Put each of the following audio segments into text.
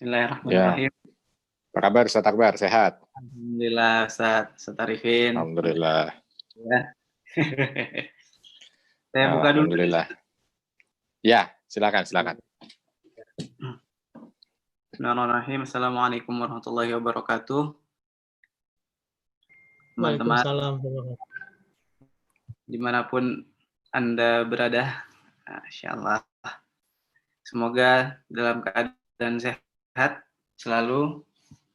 Ya, Bismillahirrahmanirrahim. apa kabar Ustaz Akbar? Sehat? Alhamdulillah, Ustaz Arifin. Alhamdulillah. Ya. Saya buka dulu. Alhamdulillah. Ya, silakan. Bismillahirrahmanirrahim. Assalamualaikum warahmatullahi wabarakatuh. Teman-teman, Waalaikumsalam. dimanapun Anda berada, insyaallah semoga dalam keadaan sehat selalu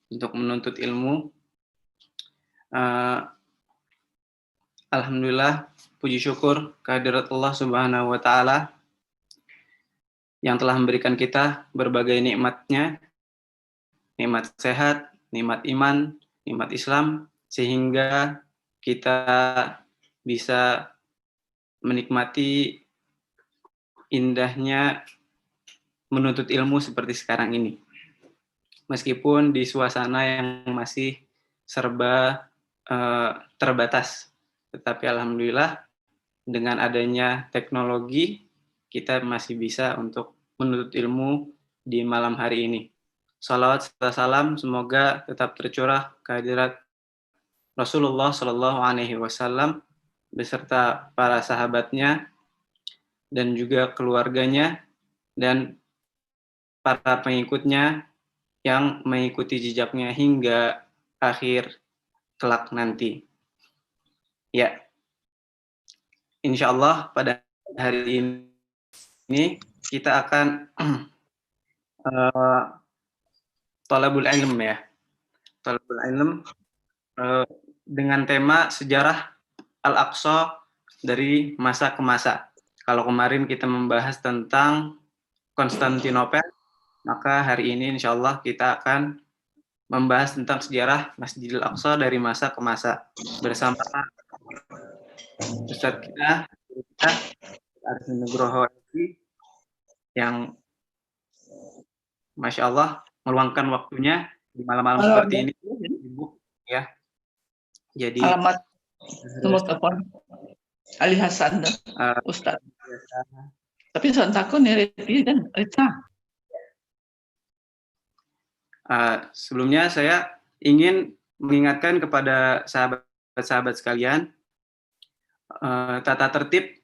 untuk menuntut ilmu. Alhamdulillah, puji syukur kehadirat Allah Subhanahu wa Ta'ala yang telah memberikan kita berbagai nikmatnya, nikmat sehat, nikmat iman, nikmat Islam, sehingga kita bisa menikmati indahnya menuntut ilmu seperti sekarang ini. Meskipun di suasana yang masih serba terbatas, tetapi alhamdulillah dengan adanya teknologi kita masih bisa untuk menuntut ilmu di malam hari ini. Salawat serta salam semoga tetap tercurah kehadirat Rasulullah Shallallahu Alaihi Wasallam beserta para sahabatnya dan juga keluarganya dan para pengikutnya yang mengikuti jejaknya hingga akhir kelak nanti. Ya, insya Allah pada hari ini kita akan Thalabul Ilm ya. Thalabul Ilm dengan tema sejarah Al-Aqsa dari masa ke masa. Kalau kemarin kita membahas tentang Konstantinopel, maka hari ini insya Allah kita akan membahas tentang sejarah Masjidil Aqsa dari masa ke masa bersama Ustadz kita Arifin Nugroho yang Masya Allah meluangkan waktunya di malam-malam seperti ini, Ibu, ya. Jadi alamat nomor telepon Ali Hasan Ustaz. Tapi soal takut nih kan Rita. Sebelumnya saya ingin mengingatkan kepada sahabat-sahabat sekalian tata tertib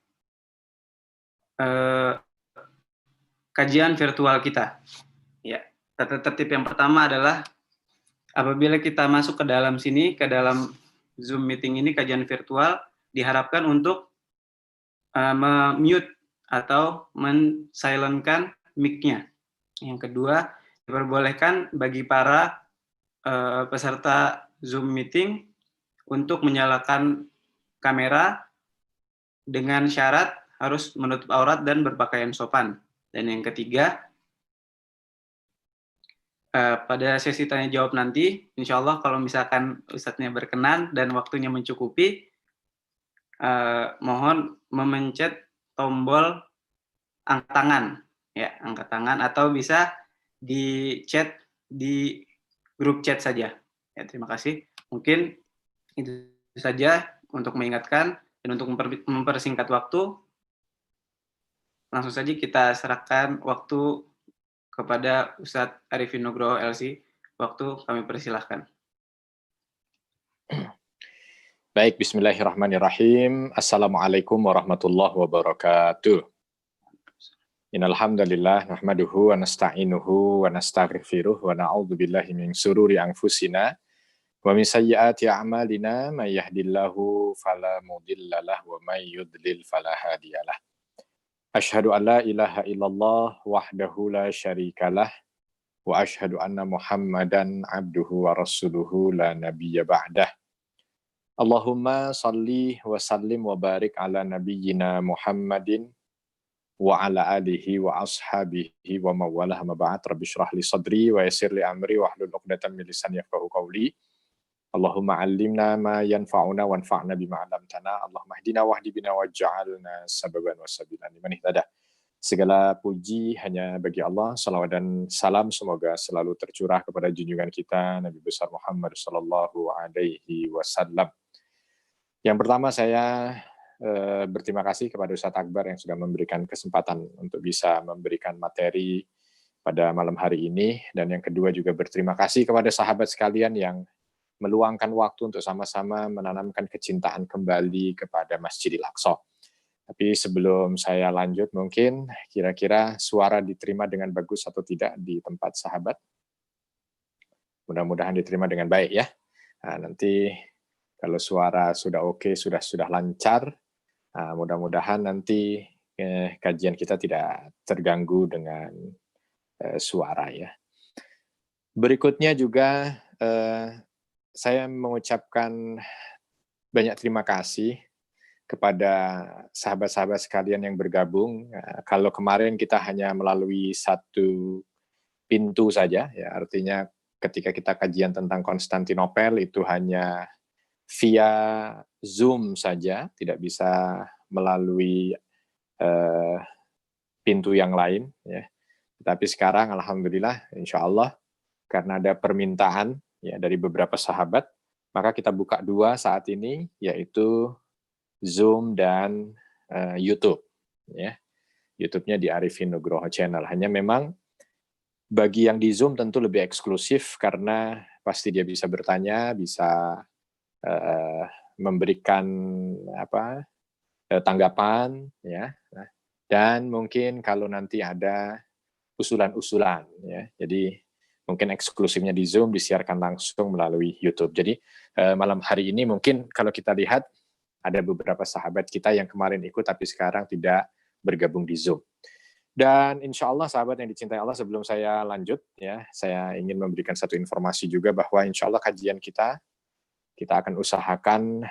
kajian virtual kita. Ya, tata tertib yang pertama adalah apabila kita masuk ke dalam sini, ke dalam Zoom meeting ini, kajian virtual, diharapkan untuk mute atau men-silentkan mic-nya. Yang kedua, diperbolehkan bagi para peserta Zoom meeting untuk menyalakan kamera dengan syarat harus menutup aurat dan berpakaian sopan. Dan yang ketiga, pada sesi tanya jawab nanti, insya Allah kalau misalkan Ustadznya berkenan dan waktunya mencukupi, mohon memencet tombol angkat tangan, ya angkat tangan, atau bisa di chat di grup chat saja. Ya, terima kasih. Mungkin itu saja untuk mengingatkan dan untuk mempersingkat waktu. Langsung saja kita serahkan waktu kepada Ustadz Arifin Nugroho LC. Waktu kami persilahkan. Baik, bismillahirrahmanirrahim. Assalamualaikum warahmatullahi wabarakatuh. Innal hamdalillah nahmaduhu wa nasta'inuhu wa nastaghfiruh wa na'udzu billahi min syururi anfusina wa min sayyiati a'malina may yahdihillahu fala mudhillalah wa may yudlil fala hadiyalah. Asyhadu an la ilaha illallah wahdahu la syarikalah wa asyhadu anna Muhammadan abduhu wa rasuluhu la nabiyya ba'dah. Allahumma salli wa sallim wa barik ala nabiyyina Muhammadin wa ala alihi wa ashabihi wa mawalah ma ba'd. Rabbi shrah li sadri wa yassir li amri wa hlul 'uqdatam min lisani yafqahu qawli. Allahumma 'allimna ma yanfa'una wanfa'na bima 'allamtana. Allahumma hdina wahdi bina waj'alna sababan wasabilan liman ihtada. Segala puji hanya bagi Allah. Salawat dan salam semoga selalu tercurah kepada junjungan kita Nabi besar Muhammad sallallahu alaihi wasallam. Yang pertama saya berterima kasih kepada Ustadz Akbar yang sudah memberikan kesempatan untuk bisa memberikan materi pada malam hari ini. Dan yang kedua juga berterima kasih kepada sahabat sekalian yang meluangkan waktu untuk sama-sama menanamkan kecintaan kembali kepada Masjidil Aqsa. Tapi sebelum saya lanjut, mungkin kira-kira suara diterima dengan bagus atau tidak di tempat sahabat? Mudah-mudahan diterima dengan baik ya. Nah, nanti kalau suara sudah oke, sudah lancar, mudah-mudahan nanti kajian kita tidak terganggu dengan suara ya. Berikutnya juga saya mengucapkan banyak terima kasih kepada sahabat-sahabat sekalian yang bergabung. Kalau kemarin kita hanya melalui satu pintu saja, ya artinya ketika kita kajian tentang Konstantinopel itu hanya via Zoom saja, tidak bisa melalui pintu yang lain. Ya. Tetapi sekarang, alhamdulillah, insya Allah, karena ada permintaan ya dari beberapa sahabat, maka kita buka dua saat ini, yaitu Zoom dan YouTube. Ya. YouTube-nya di Arifin Nugroho Channel. Hanya memang bagi yang di Zoom tentu lebih eksklusif karena pasti dia bisa bertanya, bisa memberikan tanggapan, ya. Dan mungkin kalau nanti ada usulan-usulan, ya. Jadi mungkin eksklusifnya di Zoom disiarkan langsung melalui YouTube. Jadi malam hari ini mungkin kalau kita lihat ada beberapa sahabat kita yang kemarin ikut tapi sekarang tidak bergabung di Zoom. Dan insya Allah sahabat yang dicintai Allah, sebelum saya lanjut ya, saya ingin memberikan satu informasi juga bahwa insya Allah kajian kita akan usahakan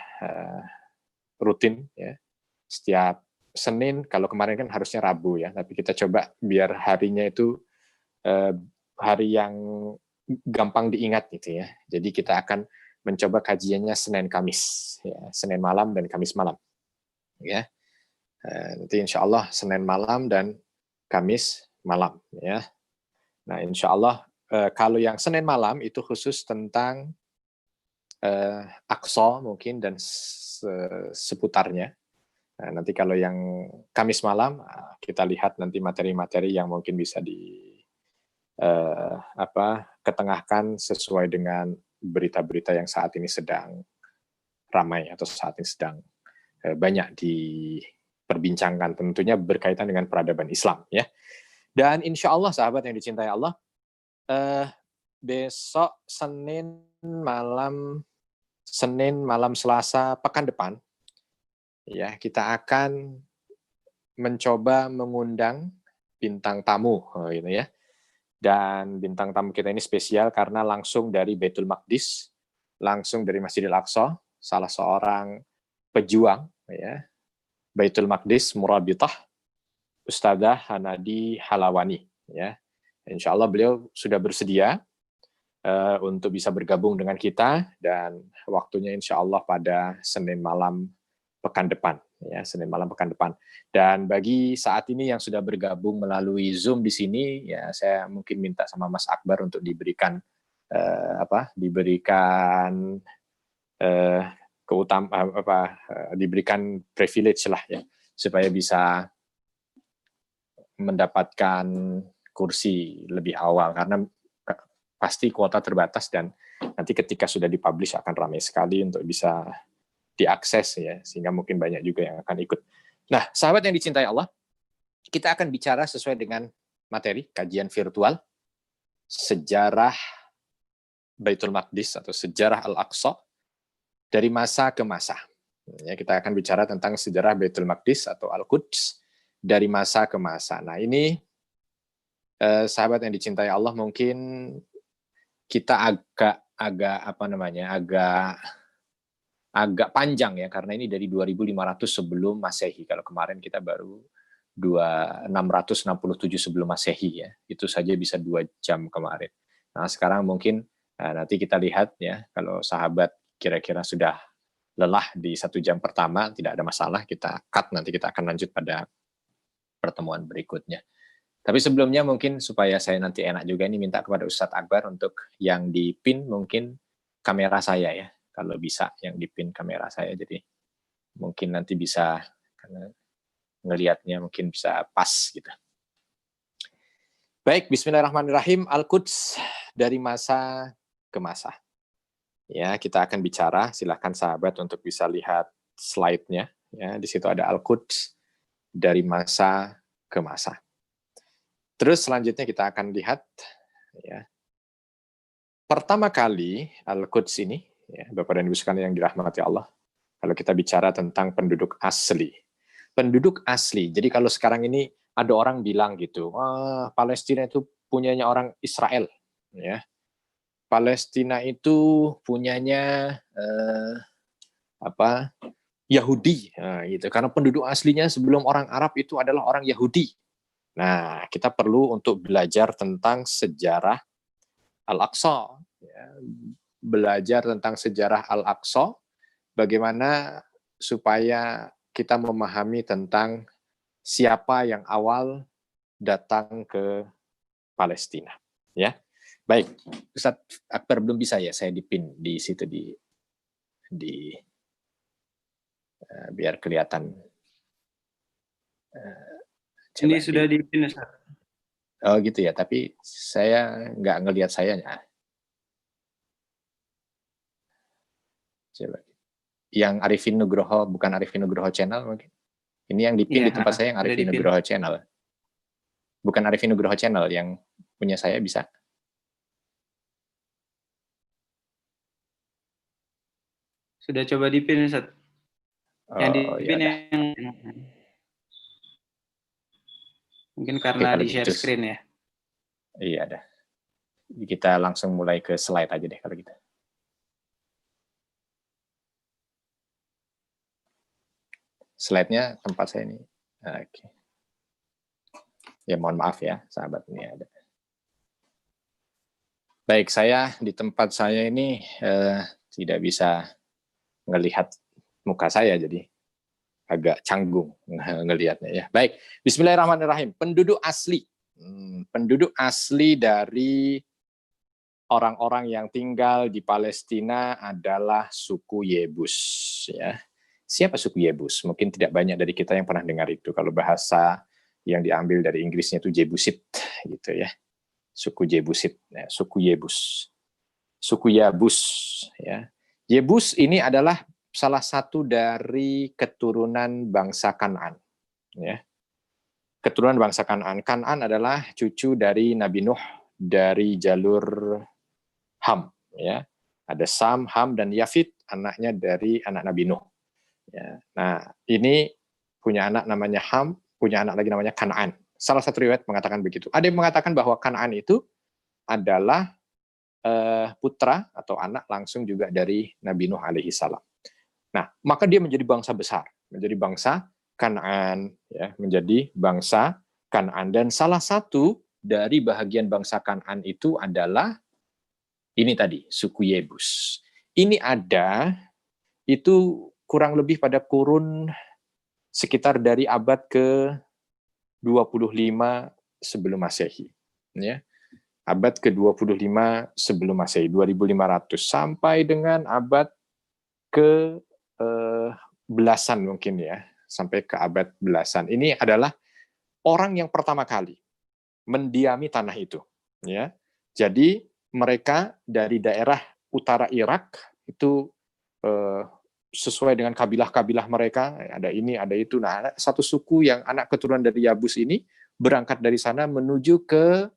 rutin ya, setiap Senin. Kalau kemarin kan harusnya Rabu ya, tapi kita coba biar harinya itu hari yang gampang diingat gitu ya. Jadi kita akan mencoba kajiannya Senin Kamis, ya, Senin malam dan Kamis malam, ya. Nanti Insya Allah Senin malam dan Kamis malam, ya. Nah Insya Allah kalau yang Senin malam itu khusus tentang Aqsa mungkin dan seputarnya. Nah, nanti kalau yang Kamis malam kita lihat nanti materi-materi yang mungkin bisa ketengahkan sesuai dengan berita-berita yang saat ini sedang ramai atau saat ini sedang banyak diperbincangkan, tentunya berkaitan dengan peradaban Islam ya. Dan insya Allah sahabat yang dicintai Allah, besok Senin malam Selasa pekan depan ya, kita akan mencoba mengundang bintang tamu gitu ya. Dan bintang tamu kita ini spesial karena langsung dari Baitul Maqdis, langsung dari Masjidil Aqsa, salah seorang pejuang ya, Baitul Maqdis Murabitah, Ustadzah Hanadi Halawani ya. Insya Allah beliau sudah bersedia untuk bisa bergabung dengan kita, dan waktunya insya Allah pada Senin malam pekan depan ya, Senin malam pekan depan. Dan bagi saat ini yang sudah bergabung melalui Zoom di sini ya, saya mungkin minta sama Mas Akbar untuk diberikan diberikan privilege lah ya, supaya bisa mendapatkan kursi lebih awal, karena pasti kuota terbatas dan nanti ketika sudah dipublish akan ramai sekali untuk bisa diakses ya, sehingga mungkin banyak juga yang akan ikut. Nah, sahabat yang dicintai Allah, kita akan bicara sesuai dengan materi kajian virtual sejarah Baitul Maqdis atau sejarah Al-Aqsa dari masa ke masa. Ya, kita akan bicara tentang sejarah Baitul Maqdis atau Al-Quds dari masa ke masa. Nah, ini sahabat yang dicintai Allah, mungkin kita agak panjang ya, karena ini dari 2500 sebelum Masehi. Kalau kemarin kita baru 667 sebelum Masehi ya. Itu saja bisa 2 jam kemarin. Nah, sekarang mungkin nanti kita lihat ya, kalau sahabat kira-kira sudah lelah di 1 jam pertama, tidak ada masalah, kita cut, nanti kita akan lanjut pada pertemuan berikutnya. Tapi sebelumnya mungkin supaya saya nanti enak juga, ini minta kepada Ustadz Akbar untuk yang di-pin mungkin kamera saya ya. Kalau bisa yang di-pin kamera saya, jadi mungkin nanti bisa ngelihatnya mungkin bisa pas gitu. Baik, bismillahirrahmanirrahim. Al-Quds dari masa ke masa. Ya, kita akan bicara. Silahkan sahabat untuk bisa lihat slide-nya. Ya, di situ ada Al-Quds dari masa ke masa. Terus selanjutnya kita akan lihat, ya, pertama kali Al-Quds ini, ya, Bapak dan Ibu sekalian yang dirahmati Allah, kalau kita bicara tentang penduduk asli. Penduduk asli, jadi kalau sekarang ini ada orang bilang gitu, Palestina itu punyanya orang Israel, ya. Palestina itu punyanya Yahudi, gitu. Karena penduduk aslinya sebelum orang Arab itu adalah orang Yahudi. Nah, kita perlu untuk belajar tentang sejarah Al-Aqsa, ya. Belajar tentang sejarah Al-Aqsa, bagaimana supaya kita memahami tentang siapa yang awal datang ke Palestina, ya. Baik, Ustadz Akbar belum bisa ya, saya dipin di situ biar kelihatan. Ini sudah dipin, Ustaz. Oh gitu ya, tapi saya nggak ngelihat sayanya. Coba. Yang Arifin Nugroho, bukan Arifin Nugroho channel mungkin. Ini yang dipin di tempat saya yang Arifin Nugroho channel. Bukan Arifin Nugroho channel, yang punya saya bisa. Sudah coba dipin, Ustaz. Yang dipin ya yang mungkin karena di share screen ya. Iya dah. Kita langsung mulai ke slide aja deh kalau gitu. Slide-nya tempat saya ini. Oke. Ya mohon maaf ya, sahabat, ini ada. Baik, saya di tempat saya ini tidak bisa ngelihat muka saya, jadi agak canggung ngelihatnya ya. Baik, bismillahirrahmanirrahim. Penduduk asli. Penduduk asli dari orang-orang yang tinggal di Palestina adalah suku Yebus, ya. Siapa suku Yebus? Mungkin tidak banyak dari kita yang pernah dengar itu. Kalau bahasa yang diambil dari Inggrisnya itu Jebusit, gitu ya. Suku Jebusit, ya. Suku Yebus. Suku Yabus, ya. Yebus ini adalah salah satu dari keturunan bangsa Kan'an, ya. Keturunan bangsa Kan'an. Kan'an adalah cucu dari Nabi Nuh dari jalur Ham, ya. Ada Sam, Ham, dan Yafit, anaknya dari anak Nabi Nuh. Ya. Nah, ini punya anak namanya Ham, punya anak lagi namanya Kan'an. Salah satu riwayat mengatakan begitu. Ada yang mengatakan bahwa Kan'an itu adalah putra atau anak langsung juga dari Nabi Nuh alaihi salam. Nah, maka dia menjadi bangsa besar, menjadi bangsa Kan'an, ya, menjadi bangsa Kan'an. Dan salah satu dari bahagian bangsa Kan'an itu adalah ini tadi, suku Yebus. Ini ada itu kurang lebih pada kurun sekitar dari abad ke-25 sebelum Masehi, ya. Abad ke-25 sebelum Masehi, 2500 sampai dengan abad ke belasan mungkin ya, sampai ke abad belasan. Ini adalah orang yang pertama kali mendiami tanah itu, ya. Jadi mereka dari daerah utara Irak itu sesuai dengan kabilah-kabilah mereka, ada ini, ada itu. Nah, satu suku yang anak keturunan dari Yabus ini berangkat dari sana menuju ke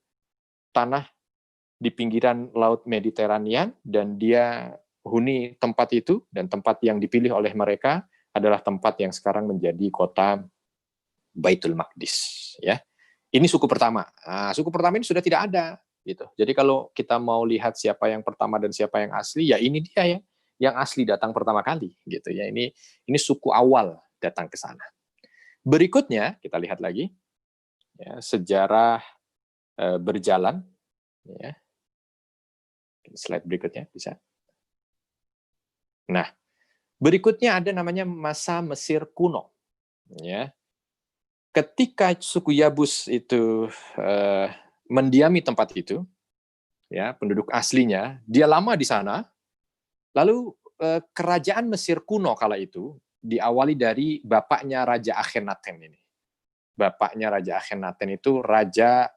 tanah di pinggiran Laut Mediterania, dan dia huni tempat itu, dan tempat yang dipilih oleh mereka adalah tempat yang sekarang menjadi kota Baitul Maqdis, ya. Ini suku pertama. Nah, suku pertama ini sudah tidak ada, gitu. Jadi kalau kita mau lihat siapa yang pertama dan siapa yang asli, ya ini dia ya, yang asli datang pertama kali, gitu ya. Ini suku awal datang ke sana. Berikutnya kita lihat lagi, ya, sejarah berjalan, ya. Slide berikutnya bisa. Nah, berikutnya ada namanya masa Mesir kuno, ya. Ketika suku Yabus itu mendiami tempat itu, ya, penduduk aslinya, dia lama di sana. Lalu kerajaan Mesir kuno kala itu diawali dari bapaknya Raja Akhenaten ini. Bapaknya Raja Akhenaten itu Raja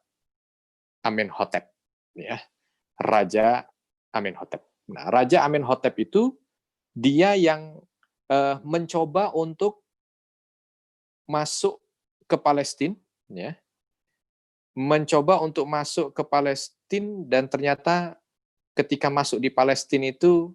Amenhotep, ya, Raja Amenhotep. Nah, Raja Amenhotep itu dia yang mencoba untuk masuk ke Palestina, ya, mencoba untuk masuk ke Palestina, dan ternyata ketika masuk di Palestina itu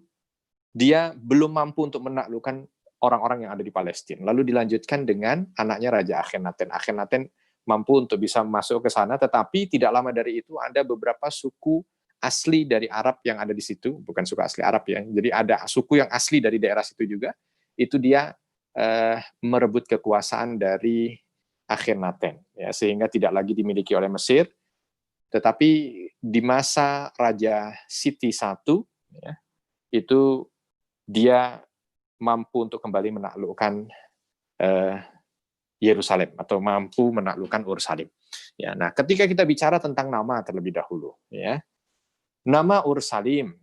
dia belum mampu untuk menaklukkan orang-orang yang ada di Palestina. Lalu dilanjutkan dengan anaknya Raja Akhenaten. Akhenaten mampu untuk bisa masuk ke sana, tetapi tidak lama dari itu ada beberapa suku asli dari Arab yang ada di situ, bukan suku asli Arab ya, jadi ada suku yang asli dari daerah situ juga, itu dia merebut kekuasaan dari Akhenaten, ya, sehingga tidak lagi dimiliki oleh Mesir, tetapi di masa Raja Siti I, ya, itu dia mampu untuk kembali menaklukkan Yerusalem atau mampu menaklukkan Ursalim. Ya, nah, ketika kita bicara tentang nama terlebih dahulu, ya, nama Ursalim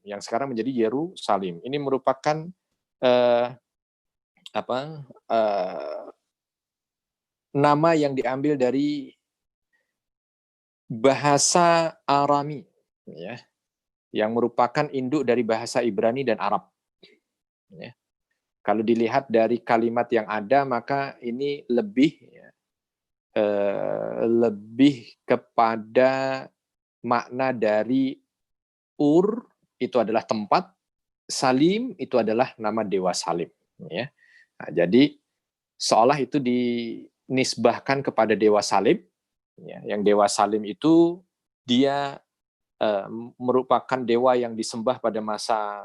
yang sekarang menjadi Yerusalem, ini merupakan nama yang diambil dari bahasa Arami, ya, yang merupakan induk dari bahasa Ibrani dan Arab. Ya. Kalau dilihat dari kalimat yang ada, maka ini lebih kepada makna dari Ur itu adalah tempat, Salim itu adalah nama dewa Salim. Ya. Nah, jadi seolah itu dinisbahkan kepada dewa Salim, ya, yang dewa Salim itu dia merupakan dewa yang disembah pada masa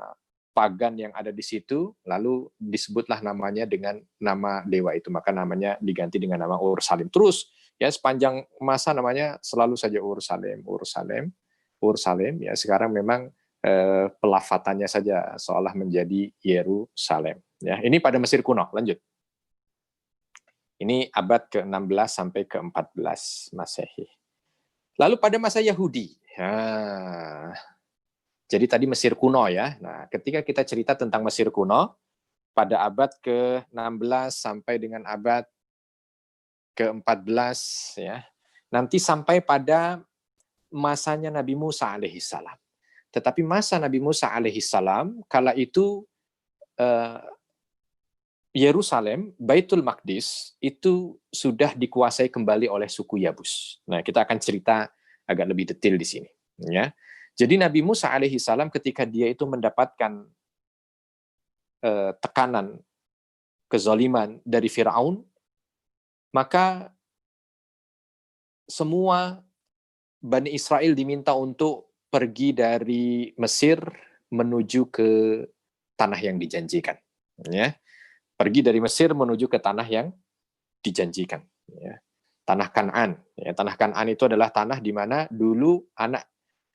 pagan yang ada di situ, lalu disebutlah namanya dengan nama dewa itu, maka namanya diganti dengan nama Ursalim. Terus ya sepanjang masa namanya selalu saja Ursalim, ya, sekarang memang pelafatannya saja seolah menjadi Yerusalem. Ya, ini pada Mesir kuno. Lanjut. Ini abad ke-16 sampai ke-14 Masehi. Lalu pada masa Yahudi. Jadi tadi Mesir kuno ya. Nah, ketika kita cerita tentang Mesir kuno, pada abad ke-16 sampai dengan abad ke-14, ya, nanti sampai pada masanya Nabi Musa alaihissalam. Tetapi masa Nabi Musa alaihissalam, kala itu Yerusalem, Baitul Maqdis, itu sudah dikuasai kembali oleh suku Yabus. Nah, kita akan cerita agak lebih detail di sini. Ya. Jadi Nabi Musa alaihissalam ketika dia itu mendapatkan tekanan, kezaliman dari Firaun, maka semua Bani Israel diminta untuk pergi dari Mesir menuju ke tanah yang dijanjikan. Ya. Pergi dari Mesir menuju ke tanah yang dijanjikan. Ya. Tanah Kan'an. Ya, tanah Kan'an itu adalah tanah di mana dulu anak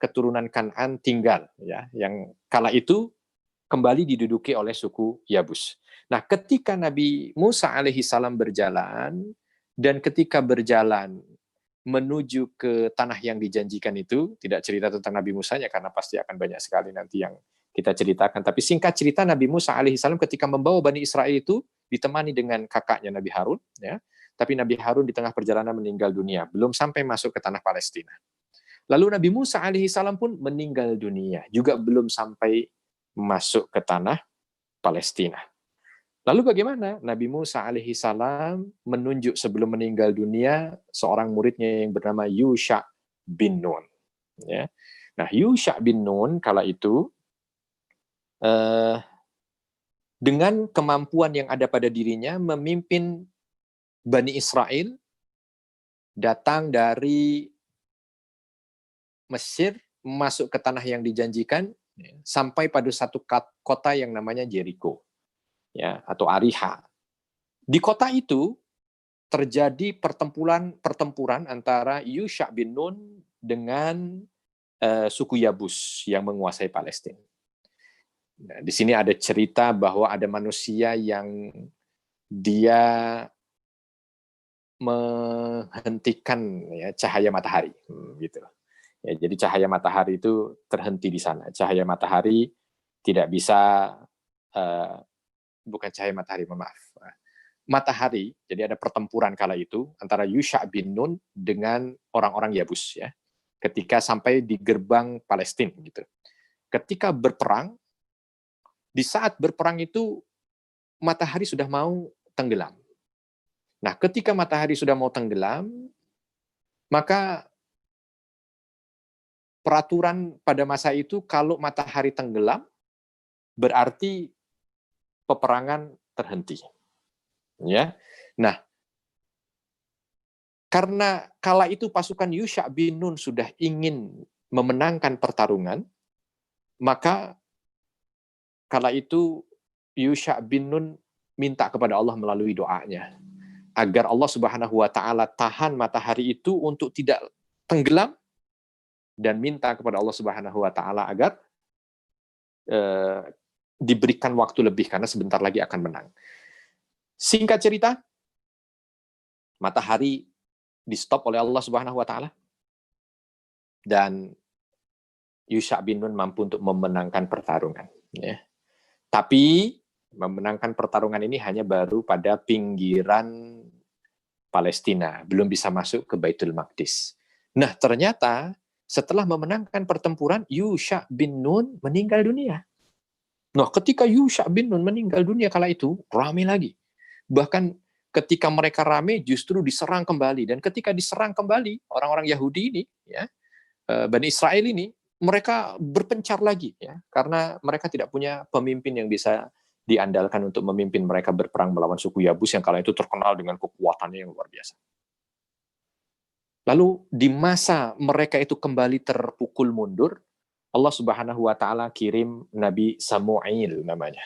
keturunan Kan'an tinggal, ya, yang kala itu kembali diduduki oleh suku Yabus. Nah, ketika Nabi Musa alaihissalam berjalan, dan ketika berjalan menuju ke tanah yang dijanjikan itu, tidak cerita tentang Nabi Musanya karena pasti akan banyak sekali nanti yang kita ceritakan. Tapi singkat cerita, Nabi Musa alaihissalam ketika membawa Bani Israel itu ditemani dengan kakaknya Nabi Harun, ya. Tapi Nabi Harun di tengah perjalanan meninggal dunia, belum sampai masuk ke tanah Palestina. Lalu Nabi Musa alaihissalam pun meninggal dunia, juga belum sampai masuk ke tanah Palestina. Lalu bagaimana? Nabi Musa alaihissalam menunjuk sebelum meninggal dunia seorang muridnya yang bernama Yusha bin Nun. Ya. Nah, Yusha bin Nun kala itu dengan kemampuan yang ada pada dirinya memimpin Bani Israel datang dari Mesir masuk ke tanah yang dijanjikan sampai pada satu kota yang namanya Jericho, ya, atau Ariha. Di kota itu terjadi pertempuran antara Yusha bin Nun dengan suku Yabus yang menguasai Palestina. Nah, di sini ada cerita bahwa ada manusia yang dia menghentikan, ya, cahaya matahari, gitu. Ya, jadi cahaya matahari itu terhenti di sana. Cahaya matahari tidak bisa, bukan cahaya matahari, maaf. matahari, jadi ada pertempuran kala itu antara Yusha' bin Nun dengan orang-orang Yabus ya. Ketika sampai di gerbang Palestina gitu. Ketika berperang, di saat berperang itu matahari sudah mau tenggelam. Nah, ketika matahari sudah mau tenggelam, maka peraturan pada masa itu kalau matahari tenggelam berarti peperangan terhenti. Ya. Nah, karena kala itu pasukan Yusha' bin Nun sudah ingin memenangkan pertarungan, maka kala itu Yusha' bin Nun minta kepada Allah melalui doanya agar Allah Subhanahu wa taala tahan matahari itu untuk tidak tenggelam dan minta kepada Allah Subhanahu wa taala agar diberikan waktu lebih karena sebentar lagi akan menang. Singkat cerita, matahari di-stop oleh Allah Subhanahu wa taala dan Yusha' bin Nun mampu untuk memenangkan pertarungan ya. Tapi memenangkan pertarungan ini hanya baru pada pinggiran Palestina, belum bisa masuk ke Baitul Maqdis. Nah, ternyata setelah memenangkan pertempuran, Yusha' bin Nun meninggal dunia. Nah, ketika Yusha' bin Nun meninggal dunia kala itu, ramai lagi. Bahkan ketika mereka ramai, justru diserang kembali. Dan ketika diserang kembali, orang-orang Yahudi ini, ya, Bani Israel ini, mereka berpencar lagi, ya, karena mereka tidak punya pemimpin yang bisa diandalkan untuk memimpin mereka berperang melawan suku Yabus yang kala itu terkenal dengan kekuatannya yang luar biasa. Lalu di masa mereka itu kembali terpukul mundur, Allah Subhanahu wa taala kirim Nabi Samuil namanya.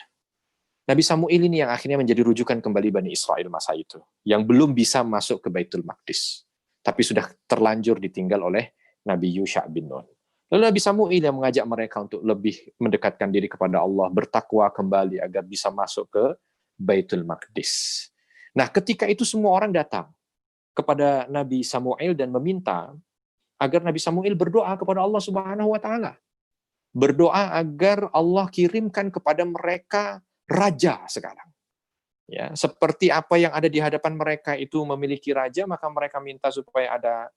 Nabi Samuil ini yang akhirnya menjadi rujukan kembali Bani Israel masa itu, yang belum bisa masuk ke Baitul Maqdis, tapi sudah terlanjur ditinggal oleh Nabi Yusha' bin Nun. Lalu Nabi Samuil yang mengajak mereka untuk lebih mendekatkan diri kepada Allah, bertakwa kembali agar bisa masuk ke Baitul Maqdis. Nah, ketika itu semua orang datang kepada Nabi Samuil dan meminta agar Nabi Samuil berdoa kepada Allah Subhanahu wa taala. Berdoa agar Allah kirimkan kepada mereka raja sekarang. Ya, seperti apa yang ada di hadapan mereka itu memiliki raja, maka mereka minta supaya ada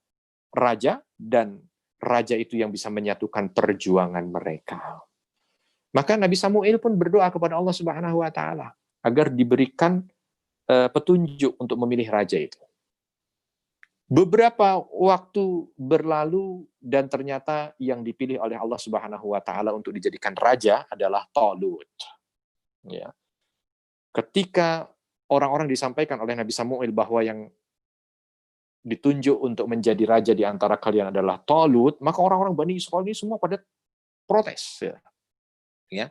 raja dan raja itu yang bisa menyatukan perjuangan mereka. Maka Nabi Samuil pun berdoa kepada Allah Subhanahu wa taala agar diberikan petunjuk untuk memilih raja itu. Beberapa waktu berlalu dan ternyata yang dipilih oleh Allah Subhanahu wa taala untuk dijadikan raja adalah Talut. Ya. Ketika orang-orang disampaikan oleh Nabi Samuil bahwa yang ditunjuk untuk menjadi raja di antara kalian adalah Talut, maka orang-orang Bani Israel ini semua pada protes. Ya.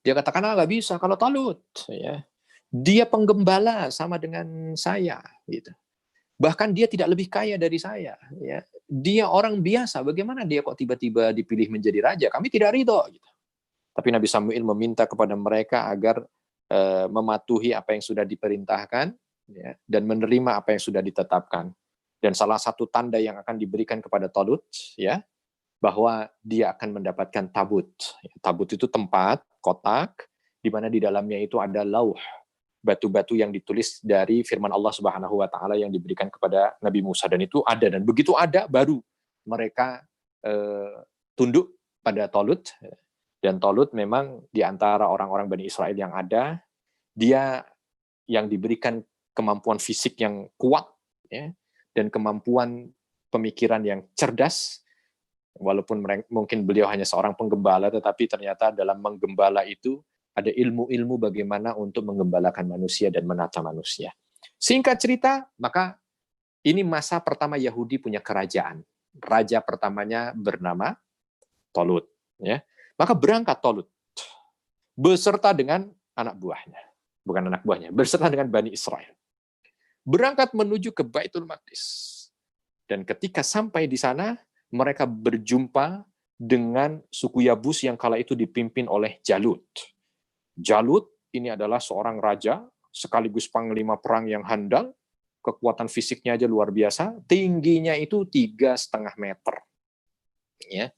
Dia katakan, nggak bisa kalau Talut. Ya. Dia penggembala sama dengan saya. Gitu. Bahkan dia tidak lebih kaya dari saya. Ya. Dia orang biasa, bagaimana dia kok tiba-tiba dipilih menjadi raja? Kami tidak ridho. Gitu. Tapi Nabi Samuil meminta kepada mereka agar mematuhi apa yang sudah diperintahkan ya, dan menerima apa yang sudah ditetapkan. Dan salah satu tanda yang akan diberikan kepada Talut ya, bahwa dia akan mendapatkan tabut. Tabut itu tempat, kotak, di mana di dalamnya itu ada lauh, batu-batu yang ditulis dari firman Allah Subhanahu wa taala yang diberikan kepada Nabi Musa, dan itu ada, dan begitu ada baru mereka tunduk pada Talut. Dan Talut memang di antara orang-orang Bani Israel yang ada, dia yang diberikan kemampuan fisik yang kuat ya, dan kemampuan pemikiran yang cerdas. Walaupun mungkin beliau hanya seorang penggembala, tetapi ternyata dalam menggembala itu ada ilmu-ilmu bagaimana untuk menggembalakan manusia dan menata manusia. Singkat cerita, maka ini masa pertama Yahudi punya kerajaan. Raja pertamanya bernama Talut. Ya. Maka berangkat Talut beserta dengan anak buahnya. Bukan anak buahnya, beserta dengan Bani Israel. Berangkat menuju ke Baitul Maqdis. Dan ketika sampai di sana, mereka berjumpa dengan suku Yabus yang kala itu dipimpin oleh Jalut. Jalut ini adalah seorang raja, sekaligus panglima perang yang handal, kekuatan fisiknya aja luar biasa, tingginya itu 3,5 meter. Ya.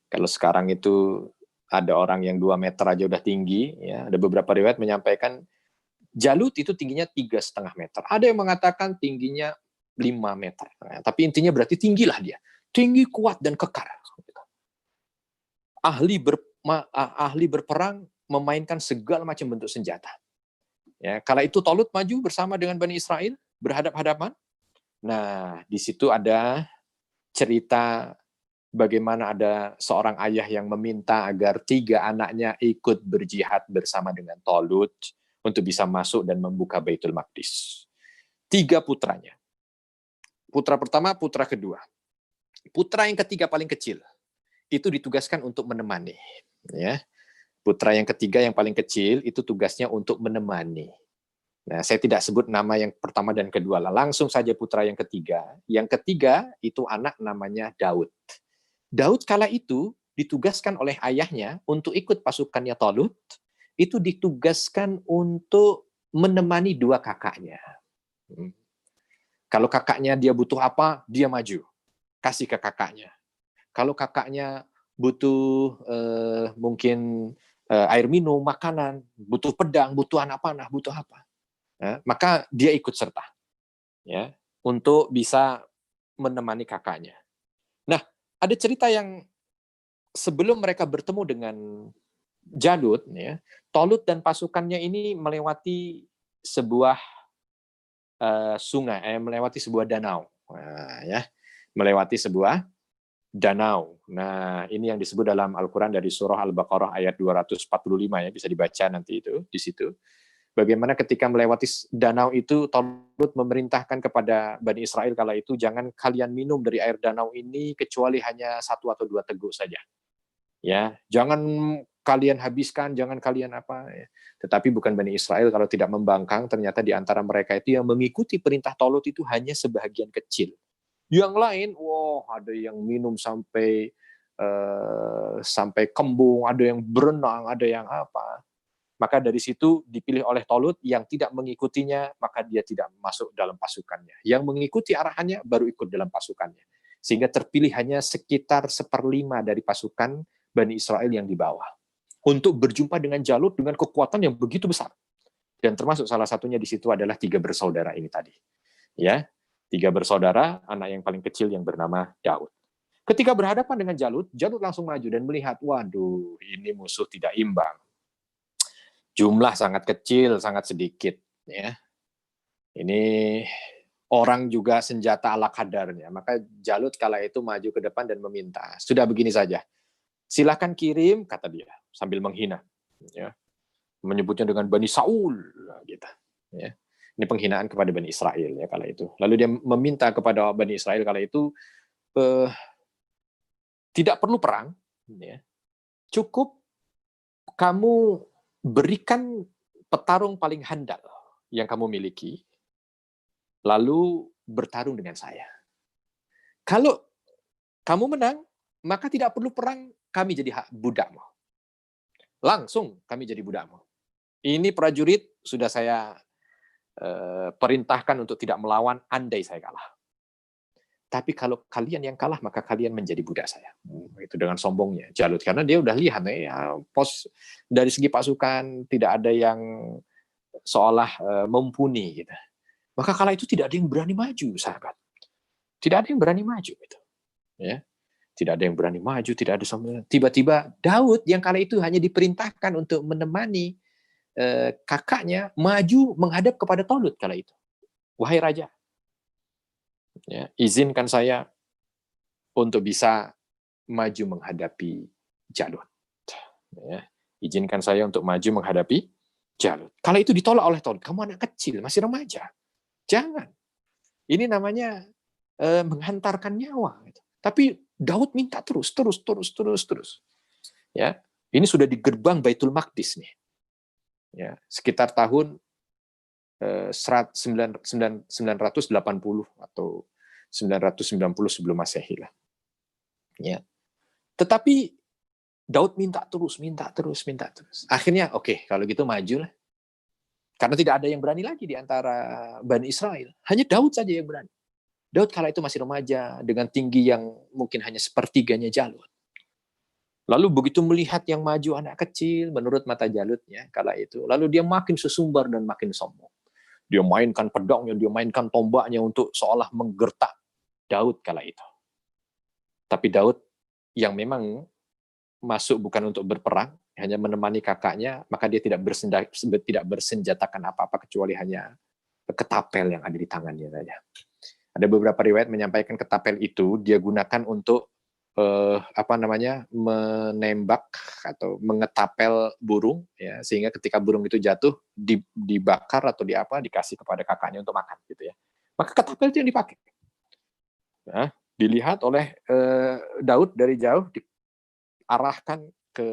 Kalau sekarang itu ada orang yang 2 meter aja udah tinggi, ya. Ada beberapa riwayat menyampaikan Jalut itu tingginya 3,5 meter. Ada yang mengatakan tingginya 5 meter. Nah, tapi intinya berarti tinggilah dia. Tinggi, kuat, dan kekar. Ahli berperang, memainkan segala macam bentuk senjata. Ya, kala itu Tolut maju bersama dengan Bani Israel, berhadap-hadapan. Nah, di situ ada cerita bagaimana ada seorang ayah yang meminta agar 3 anaknya ikut berjihad bersama dengan Tolut untuk bisa masuk dan membuka Baitul Maqdis. 3 putranya. Putra pertama, putra kedua. Putra yang ketiga paling kecil itu ditugaskan untuk menemani. Ya, putra yang ketiga yang paling kecil itu tugasnya untuk menemani. Nah, saya tidak sebut nama yang pertama dan kedua lah. Langsung saja putra yang ketiga. Yang ketiga itu anak namanya Daud. Daud kala itu ditugaskan oleh ayahnya untuk ikut pasukannya Tolut. Itu ditugaskan untuk menemani 2 kakaknya. Kalau kakaknya dia butuh apa, dia maju. Kasih ke kakaknya. Kalau kakaknya butuh mungkin air minum, makanan, butuh pedang, butuh anak panah, butuh apa, ya, maka dia ikut serta, ya, untuk bisa menemani kakaknya. Nah, ada cerita yang sebelum mereka bertemu dengan Jalut, ya, Tolut dan pasukannya ini melewati sebuah sungai, melewati sebuah danau, nah, ya, melewati sebuah danau. Nah, ini yang disebut dalam Al-Quran dari surah Al-Baqarah ayat 245 ya, bisa dibaca nanti itu di situ. Bagaimana ketika melewati danau itu, Tolut memerintahkan kepada Bani Israel kala itu, jangan kalian minum dari air danau ini kecuali hanya 1 atau 2 teguk saja. Ya, jangan kalian habiskan, jangan kalian apa. Ya. Tetapi bukan Bani Israel kalau tidak membangkang, ternyata di antara mereka itu yang mengikuti perintah Tolut itu hanya sebahagian kecil. Yang lain, ada yang minum sampai kembung, ada yang berenang, ada yang apa. Maka dari situ dipilih oleh Tolut, yang tidak mengikutinya, maka dia tidak masuk dalam pasukannya. Yang mengikuti arahannya baru ikut dalam pasukannya. Sehingga terpilih hanya sekitar 1/5 dari pasukan Bani Israel yang dibawa. Untuk berjumpa dengan Jalut dengan kekuatan yang begitu besar. Dan termasuk salah satunya di situ adalah 3 bersaudara ini tadi. Ya, 3 bersaudara, anak yang paling kecil yang bernama Daud. Ketika berhadapan dengan Jalut, Jalut langsung maju dan melihat, waduh, ini musuh tidak imbang. Jumlah sangat kecil, sangat sedikit. Ya. Ini orang juga senjata ala kadarnya. Maka Jalut kala itu maju ke depan dan meminta, sudah begini saja, silakan kirim, kata dia, sambil menghina. Ya. Menyebutnya dengan Bani Saul. Gitu. Ya. Ini penghinaan kepada Bani Israel ya kala itu. Lalu dia meminta kepada Bani Israel kala itu tidak perlu perang, ya. Cukup kamu berikan petarung paling handal yang kamu miliki, lalu bertarung dengan saya. Kalau kamu menang, maka tidak perlu perang, kami jadi budakmu. Langsung kami jadi budakmu. Ini prajurit sudah saya perintahkan untuk tidak melawan andai saya kalah. Tapi kalau kalian yang kalah, maka kalian menjadi budak saya. Itu dengan sombongnya Jalut, karena dia udah lihat ya, pos dari segi pasukan tidak ada yang seolah mumpuni gitu. Maka kala itu tidak ada yang berani maju, sahabat. Tidak ada yang berani maju gitu. Ya. Tidak ada yang berani maju, tidak ada sama. Tiba-tiba Daud yang kala itu hanya diperintahkan untuk menemani kakaknya maju menghadap kepada Tolut kala itu. Wahai raja, ya, izinkan saya untuk bisa maju menghadapi Jalut. Ya, izinkan saya untuk maju menghadapi Jalut. Kala itu ditolak oleh Tolut. Kamu anak kecil, masih remaja. Jangan. Ini namanya menghantarkan nyawa. Tapi Daud minta terus. Ya, ini sudah di gerbang Baitul Maqdis nih. Ya, sekitar tahun 980 atau 990 sebelum Masehi lah. Ya. Tetapi Daud minta terus. Akhirnya oke, kalau gitu majulah. Karena tidak ada yang berani lagi di antara Bani Israel. Hanya Daud saja yang berani. Daud kala itu masih remaja dengan tinggi yang mungkin hanya sepertiganya Jalut. Lalu begitu melihat yang maju anak kecil, menurut mata Jalutnya kala itu, lalu dia makin sesumbar dan makin sombong. Dia mainkan pedangnya, dia mainkan tombaknya untuk seolah menggertak Daud kala itu. Tapi Daud yang memang masuk bukan untuk berperang, hanya menemani kakaknya, maka dia tidak bersenjatakan apa-apa kecuali hanya ketapel yang ada di tangannya saja. Ada beberapa riwayat menyampaikan ketapel itu dia gunakan untuk menembak atau mengetapel burung, ya, sehingga ketika burung itu jatuh dibakar atau dikasih kepada kakaknya untuk makan, gitu ya. Maka ketapel itu yang dipakai. Nah, dilihat oleh Daud dari jauh, diarahkan ke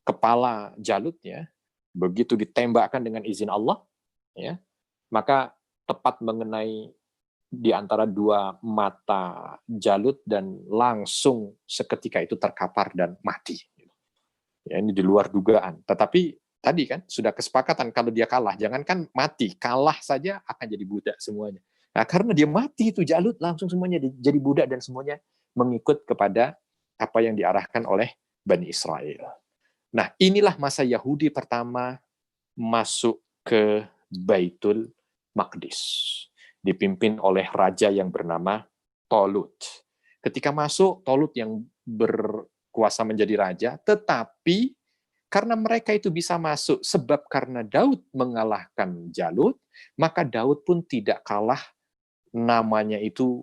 kepala Jalutnya, begitu ditembakkan dengan izin Allah, ya, maka tepat mengenai di antara dua mata Jalut dan langsung seketika itu terkapar dan mati. Ya, ini di luar dugaan. Tetapi tadi kan sudah kesepakatan kalau dia kalah, jangankan mati, kalah saja akan jadi budak semuanya. Nah, karena dia mati itu Jalut langsung semuanya jadi budak dan semuanya mengikut kepada apa yang diarahkan oleh Bani Israel. Nah, inilah masa Yahudi pertama masuk ke Baitul Maqdis, dipimpin oleh raja yang bernama Tolut. Ketika masuk, Tolut yang berkuasa menjadi raja, tetapi karena mereka itu bisa masuk sebab karena Daud mengalahkan Jalut, maka Daud pun tidak kalah, namanya itu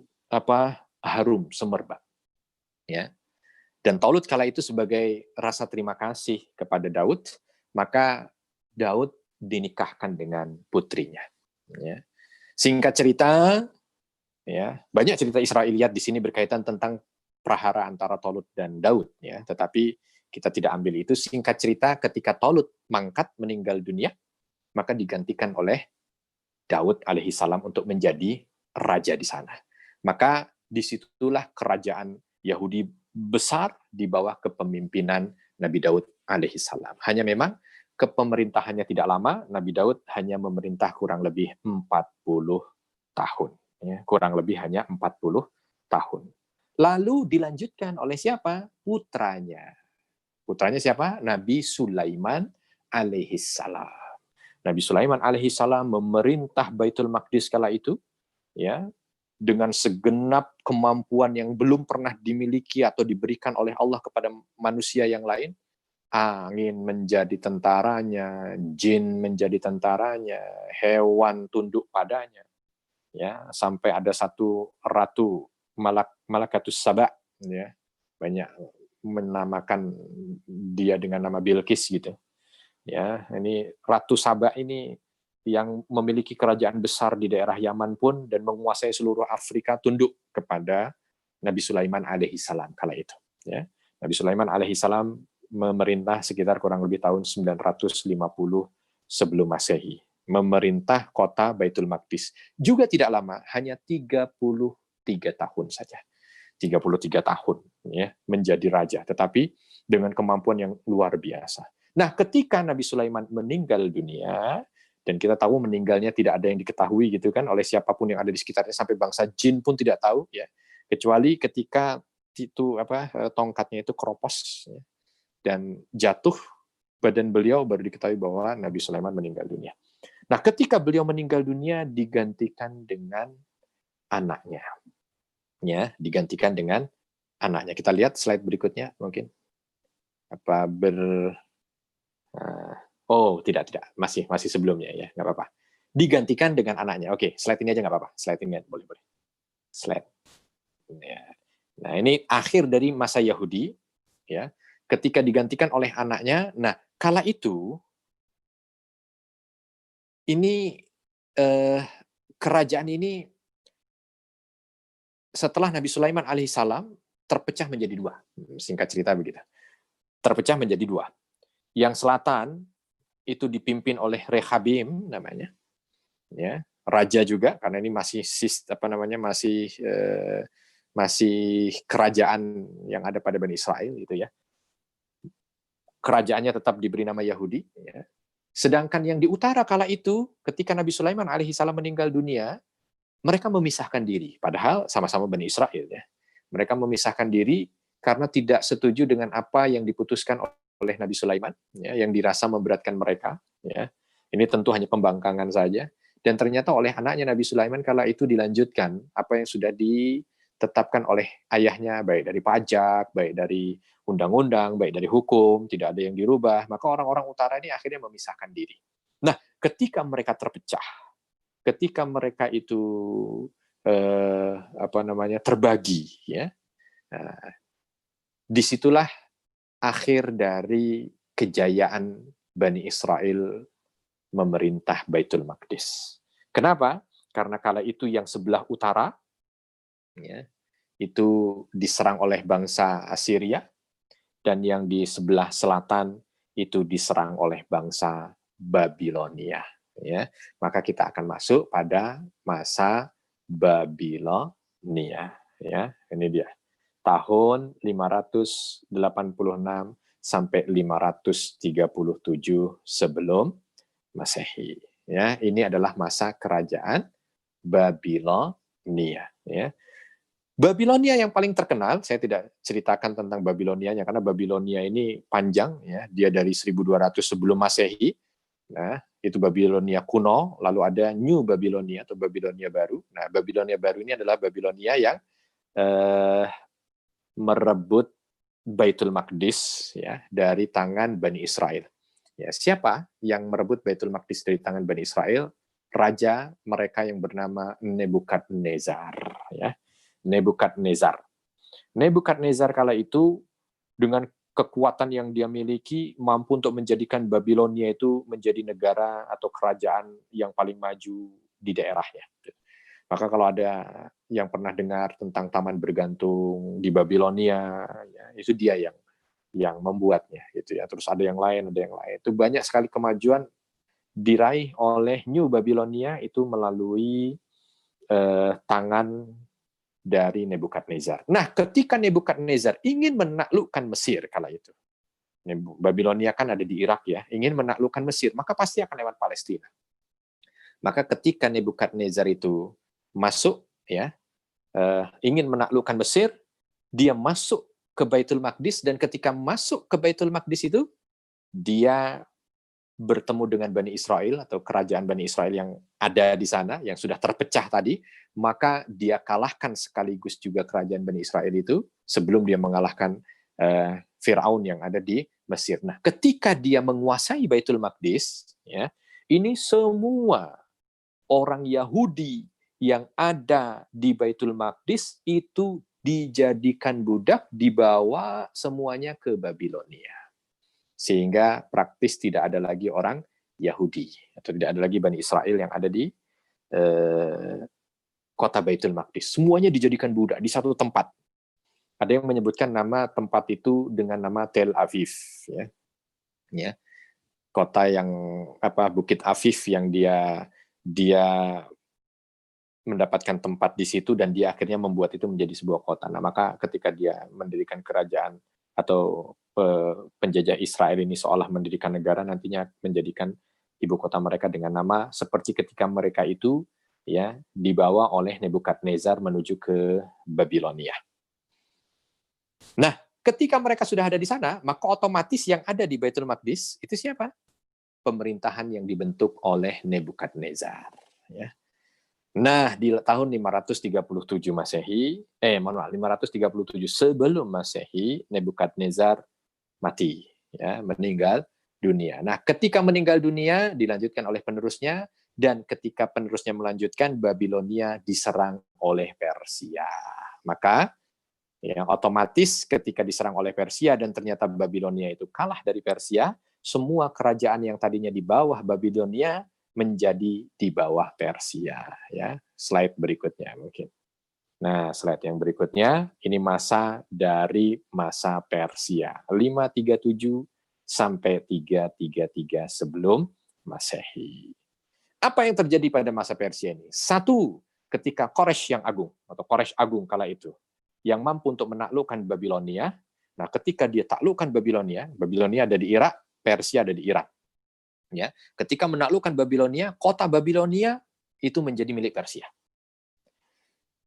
harum semerbak. Ya. Dan Tolut kala itu sebagai rasa terima kasih kepada Daud, maka Daud dinikahkan dengan putrinya. Ya. Singkat cerita, ya, banyak cerita Israiliyat di sini berkaitan tentang prahara antara Tolut dan Daud, ya, tetapi kita tidak ambil itu. Singkat cerita, ketika Tolut mangkat meninggal dunia, maka digantikan oleh Daud alaihissalam untuk menjadi raja di sana. Maka disitulah kerajaan Yahudi besar di bawah kepemimpinan Nabi Daud alaihissalam. Hanya memang kepemerintahannya tidak lama, Nabi Daud hanya memerintah kurang lebih 40 tahun. Ya, kurang lebih hanya 40 tahun. Lalu dilanjutkan oleh siapa? Putranya. Putranya siapa? Nabi Sulaiman alaihissalam. Nabi Sulaiman alaihissalam memerintah Baitul Maqdis kala itu, ya, dengan segenap kemampuan yang belum pernah dimiliki atau diberikan oleh Allah kepada manusia yang lain. Angin menjadi tentaranya, jin menjadi tentaranya, hewan tunduk padanya, ya, sampai ada satu ratu Malakatus Saba, ya, banyak menamakan dia dengan nama Bilqis gitu, ya. Ini Ratu Saba ini yang memiliki kerajaan besar di daerah Yaman pun dan menguasai seluruh Afrika tunduk kepada Nabi Sulaiman alaihissalam kala itu, ya. Nabi Sulaiman alaihissalam memerintah sekitar kurang lebih tahun 950 sebelum Masehi. Memerintah kota Baitul Maqdis. Juga tidak lama, hanya 33 tahun saja. 33 tahun, ya, menjadi raja, tetapi dengan kemampuan yang luar biasa. Nah, ketika Nabi Sulaiman meninggal dunia, dan kita tahu meninggalnya tidak ada yang diketahui gitu kan oleh siapapun yang ada di sekitarnya, sampai bangsa jin pun tidak tahu, ya, kecuali ketika itu tongkatnya itu keropos, ya, dan jatuh, badan beliau baru diketahui bahwa Nabi Sulaiman meninggal dunia. Nah, ketika beliau meninggal dunia digantikan dengan anaknya. Ya, digantikan dengan anaknya. Kita lihat slide berikutnya mungkin. Tidak, masih sebelumnya, ya, nggak apa-apa. Digantikan dengan anaknya. Oke, slide ini aja nggak apa-apa. Slide ini boleh. Slide. Ya. Nah, ini akhir dari masa Yahudi, ya. Ketika digantikan oleh anaknya. Nah, kala itu ini kerajaan ini setelah Nabi Sulaiman alaihissalam terpecah menjadi dua. Singkat cerita begitu. Terpecah menjadi dua. Yang selatan itu dipimpin oleh Rehabim namanya, ya, raja juga, karena ini masih masih kerajaan yang ada pada Bani Israel gitu, ya. Kerajaannya tetap diberi nama Yahudi, ya. Sedangkan yang di utara kala itu ketika Nabi Sulaiman alaihissalam meninggal dunia, mereka memisahkan diri, padahal sama-sama Bani Israel, ya. Mereka memisahkan diri karena tidak setuju dengan apa yang diputuskan oleh Nabi Sulaiman, ya, yang dirasa memberatkan mereka. Ya. Ini tentu hanya pembangkangan saja. Dan ternyata oleh anaknya Nabi Sulaiman kala itu dilanjutkan apa yang sudah ditetapkan oleh ayahnya, baik dari pajak, baik dari undang-undang, baik dari hukum, tidak ada yang dirubah. Maka orang-orang utara ini akhirnya memisahkan diri. Nah, ketika mereka terpecah, ketika mereka itu terbagi, ya, disitulah akhir dari kejayaan Bani Israel memerintah Baitul Maqdis. Kenapa? Karena kala itu yang sebelah utara, ya, itu diserang oleh bangsa Assyria, dan yang di sebelah selatan itu diserang oleh bangsa Babilonia. Ya, maka kita akan masuk pada masa Babilonia. Ya, ini dia. Tahun 586 sampai 537 sebelum Masehi. Ya, ini adalah masa kerajaan Babilonia. Ya. Babilonia yang paling terkenal, saya tidak ceritakan tentang Babilonianya karena Babilonia ini panjang, ya. Dia dari 1200 sebelum Masehi. Nah, itu Babilonia kuno, lalu ada New Babilonia atau Babilonia baru. Nah, Babilonia baru ini adalah Babilonia yang merebut Baitul Maqdis, ya, dari tangan Bani Israel. Ya, siapa yang merebut Baitul Maqdis dari tangan Bani Israel? Raja mereka yang bernama Nebukadnezar, ya. Nebukadnezar kala itu dengan kekuatan yang dia miliki mampu untuk menjadikan Babilonia itu menjadi negara atau kerajaan yang paling maju di daerahnya. Maka kalau ada yang pernah dengar tentang taman bergantung di Babilonia, ya, itu dia yang membuatnya, gitu ya. Terus ada yang lain. Itu banyak sekali kemajuan diraih oleh New Babilonia itu melalui tangan dari Nebukadnezar. Nah, ketika Nebukadnezar ingin menaklukkan Mesir kala itu, Babilonia kan ada di Irak, ya, ingin menaklukkan Mesir, maka pasti akan lewat Palestina. Maka ketika Nebukadnezar itu masuk, ya, ingin menaklukkan Mesir, dia masuk ke Baitul Maqdis, dan ketika masuk ke Baitul Maqdis itu, dia bertemu dengan Bani Israel atau kerajaan Bani Israel yang ada di sana, yang sudah terpecah tadi, maka dia kalahkan sekaligus juga kerajaan Bani Israel itu sebelum dia mengalahkan Firaun yang ada di Mesir. Nah, ketika dia menguasai Baitul Maqdis, ya, ini semua orang Yahudi yang ada di Baitul Maqdis itu dijadikan budak, dibawa semuanya ke Babilonia. Sehingga praktis tidak ada lagi orang Yahudi, atau tidak ada lagi Bani Israel yang ada di kota Baitul Maqdis. Semuanya dijadikan budak di satu tempat. Ada yang menyebutkan nama tempat itu dengan nama Tel Aviv, ya. Ya. Kota yang Bukit Afif yang dia mendapatkan tempat di situ, dan dia akhirnya membuat itu menjadi sebuah kota. Nah, maka ketika dia mendirikan kerajaan atau penjajah Israel ini seolah mendirikan negara, nantinya menjadikan ibu kota mereka dengan nama seperti ketika mereka itu, ya, dibawa oleh Nebukadnezar menuju ke Babilonia. Nah, ketika mereka sudah ada di sana, maka otomatis yang ada di Baitul Maqdis itu siapa? Pemerintahan yang dibentuk oleh Nebukadnezar, ya. Nah, di tahun 537 Masehi, 537 sebelum Masehi, Nebukadnezar mati, ya, meninggal dunia. Nah, ketika meninggal dunia dilanjutkan oleh penerusnya, dan ketika penerusnya melanjutkan, Babilonia diserang oleh Persia. Maka, ya, otomatis ketika diserang oleh Persia dan ternyata Babilonia itu kalah dari Persia, semua kerajaan yang tadinya di bawah Babilonia menjadi di bawah Persia, ya. Slide berikutnya mungkin. Nah, slide yang berikutnya ini masa dari masa Persia 537 sampai 333 sebelum Masehi. Apa yang terjadi pada masa Persia ini? Satu, ketika Quraisy yang agung atau Quraisy agung kala itu yang mampu untuk menaklukkan Babilonia. Nah, ketika dia taklukkan Babilonia, Babilonia ada di Irak, Persia ada di Irak. Ya, ketika menaklukkan Babilonia, kota Babilonia itu menjadi milik Persia.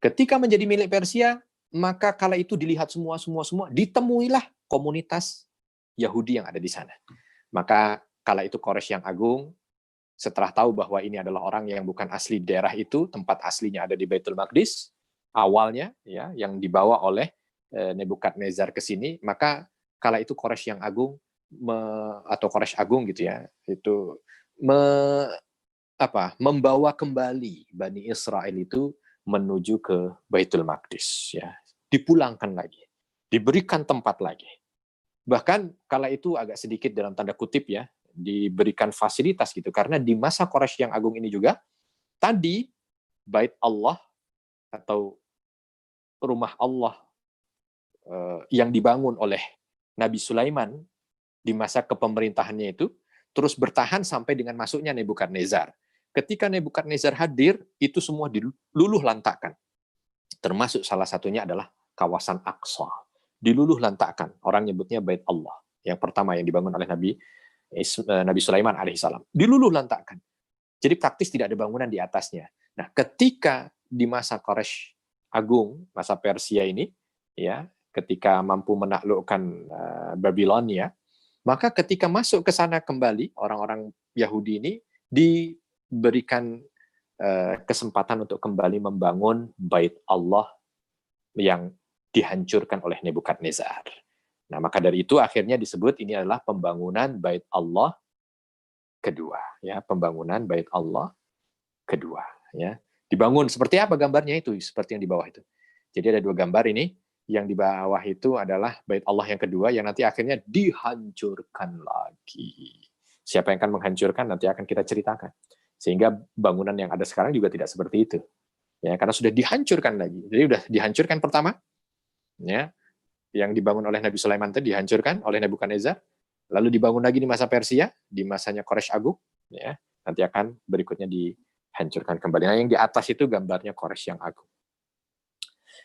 Ketika menjadi milik Persia, maka kala itu dilihat semua, ditemuilah komunitas Yahudi yang ada di sana. Maka kala itu Quraisy yang agung, setelah tahu bahwa ini adalah orang yang bukan asli daerah itu, tempat aslinya ada di Baitul Maqdis, awalnya ya, yang dibawa oleh Nebukadnezar ke sini, maka kala itu Quraisy yang agung, atau Quraisy agung gitu ya, itu membawa kembali Bani Israel itu menuju ke Baitul Maqdis, ya, dipulangkan lagi, diberikan tempat lagi. Bahkan kala itu agak sedikit dalam tanda kutip ya, diberikan fasilitas gitu, karena di masa Quraisy yang agung ini juga tadi Bait Allah atau rumah Allah yang dibangun oleh Nabi Sulaiman di masa kepemerintahannya itu terus bertahan sampai dengan masuknya Nebukadnezar. Ketika Nebukadnezar hadir, itu semua diluluh lantakkan. Termasuk salah satunya adalah kawasan Aqsa. Diluluh lantakkan. Orang nyebutnya Bait Allah. Yang pertama yang dibangun oleh Nabi Sulaiman alaihissalam. Diluluh lantakkan. Jadi praktis tidak ada bangunan di atasnya. Nah, ketika di masa Quraisy agung, masa Persia ini, ya, ketika mampu menaklukkan Babilonia, maka ketika masuk ke sana kembali, orang-orang Yahudi ini diberikan kesempatan untuk kembali membangun Bait Allah yang dihancurkan oleh Nebukadnezar. Nah, maka dari itu akhirnya disebut ini adalah pembangunan Bait Allah kedua, ya, pembangunan Bait Allah kedua, ya. Dibangun seperti apa gambarnya itu? Seperti yang di bawah itu. Jadi ada dua gambar ini. Yang di bawah itu adalah Bait Allah yang kedua yang nanti akhirnya dihancurkan lagi. Siapa yang akan menghancurkan nanti akan kita ceritakan. Sehingga bangunan yang ada sekarang juga tidak seperti itu. Ya, karena sudah dihancurkan lagi. Jadi sudah dihancurkan pertama, ya, yang dibangun oleh Nabi Sulaiman itu dihancurkan oleh Nebukadnezar, lalu dibangun lagi di masa Persia, di masanya Quraisy agung, ya, nanti akan berikutnya dihancurkan kembali. Nah, yang di atas itu gambarnya Quraisy yang agung.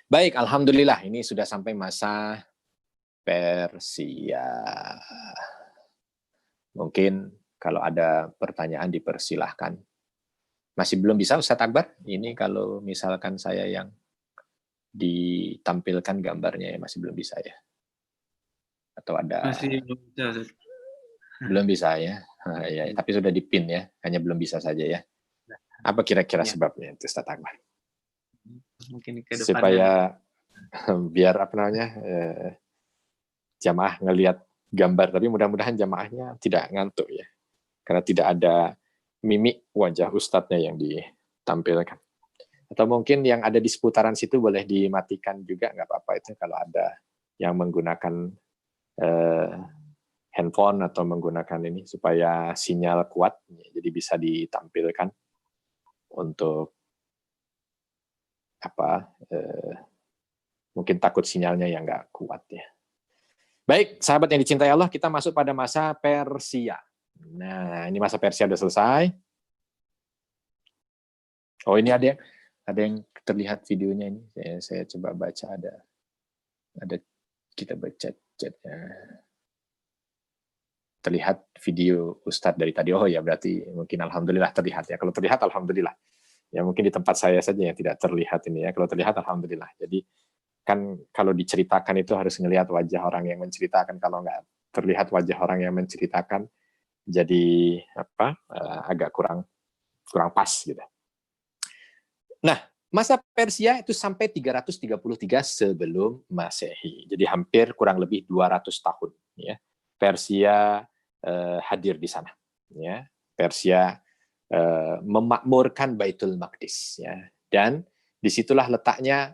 Baik, alhamdulillah ini sudah sampai masa Persia. Mungkin kalau ada pertanyaan dipersilahkan. Masih belum bisa Ustadz Akbar? Ini kalau misalkan saya yang ditampilkan gambarnya ya masih belum bisa ya? Atau ada? Masih belum bisa. Belum bisa ya? Ya, tapi sudah dipin ya, hanya belum bisa saja ya. Apa kira-kira sebabnya itu Ustadz Akbar? Mungkin ke depannya. Supaya biar jamaah ngelihat gambar, tapi mudah-mudahan jamaahnya tidak ngantuk ya, karena tidak ada mimik wajah ustadznya yang ditampilkan. Atau mungkin yang ada di seputaran situ boleh dimatikan juga, nggak apa-apa itu kalau ada yang menggunakan handphone atau menggunakan ini supaya sinyal kuat, jadi bisa ditampilkan untuk mungkin takut sinyalnya yang nggak kuat ya. Baik, sahabat yang dicintai Allah, kita masuk pada masa Persia. Nah, ini masa Persia sudah selesai. Oh, ini ada yang terlihat videonya ini. Saya coba baca, ada kita baca chatnya. Terlihat video Ustadz dari tadi. Oh ya, berarti mungkin alhamdulillah terlihat ya. Kalau terlihat alhamdulillah. Ya mungkin di tempat saya saja yang tidak terlihat ini ya. Kalau terlihat alhamdulillah. Jadi kan kalau diceritakan itu harus ngelihat wajah orang yang menceritakan. Kalau nggak terlihat wajah orang yang menceritakan, jadi agak kurang pas gitu. Nah, masa Persia itu sampai 333 sebelum Masehi. Jadi hampir kurang lebih 200 tahun ya. Persia hadir di sana ya. Persia memakmurkan Baitul Maqdis ya. Dan disitulah letaknya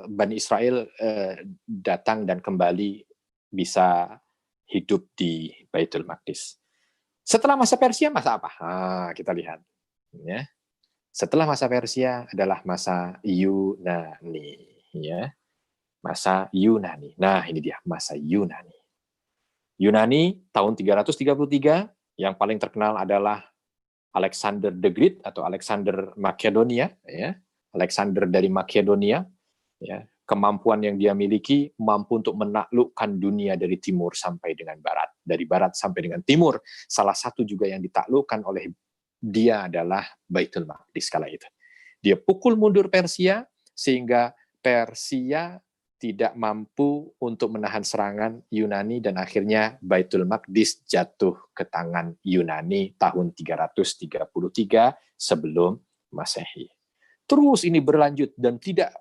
Bani Israel datang dan kembali bisa hidup di Baitul Maqdis. Setelah masa Persia, masa apa? Kita lihat. Ya. Setelah masa Persia adalah masa Yunani. Ya. Masa Yunani. Nah, ini dia masa Yunani. Yunani tahun 333, yang paling terkenal adalah Alexander the Great atau Alexander Makedonia, ya. Alexander dari Makedonia, ya, kemampuan yang dia miliki mampu untuk menaklukkan dunia dari timur sampai dengan barat, dari barat sampai dengan timur. Salah satu juga yang ditaklukkan oleh dia adalah Baitul Maqdis kala itu. Dia pukul mundur Persia sehingga Persia tidak mampu untuk menahan serangan Yunani dan akhirnya Baitul Maqdis jatuh ke tangan Yunani tahun 333 sebelum Masehi. Terus ini berlanjut dan tidak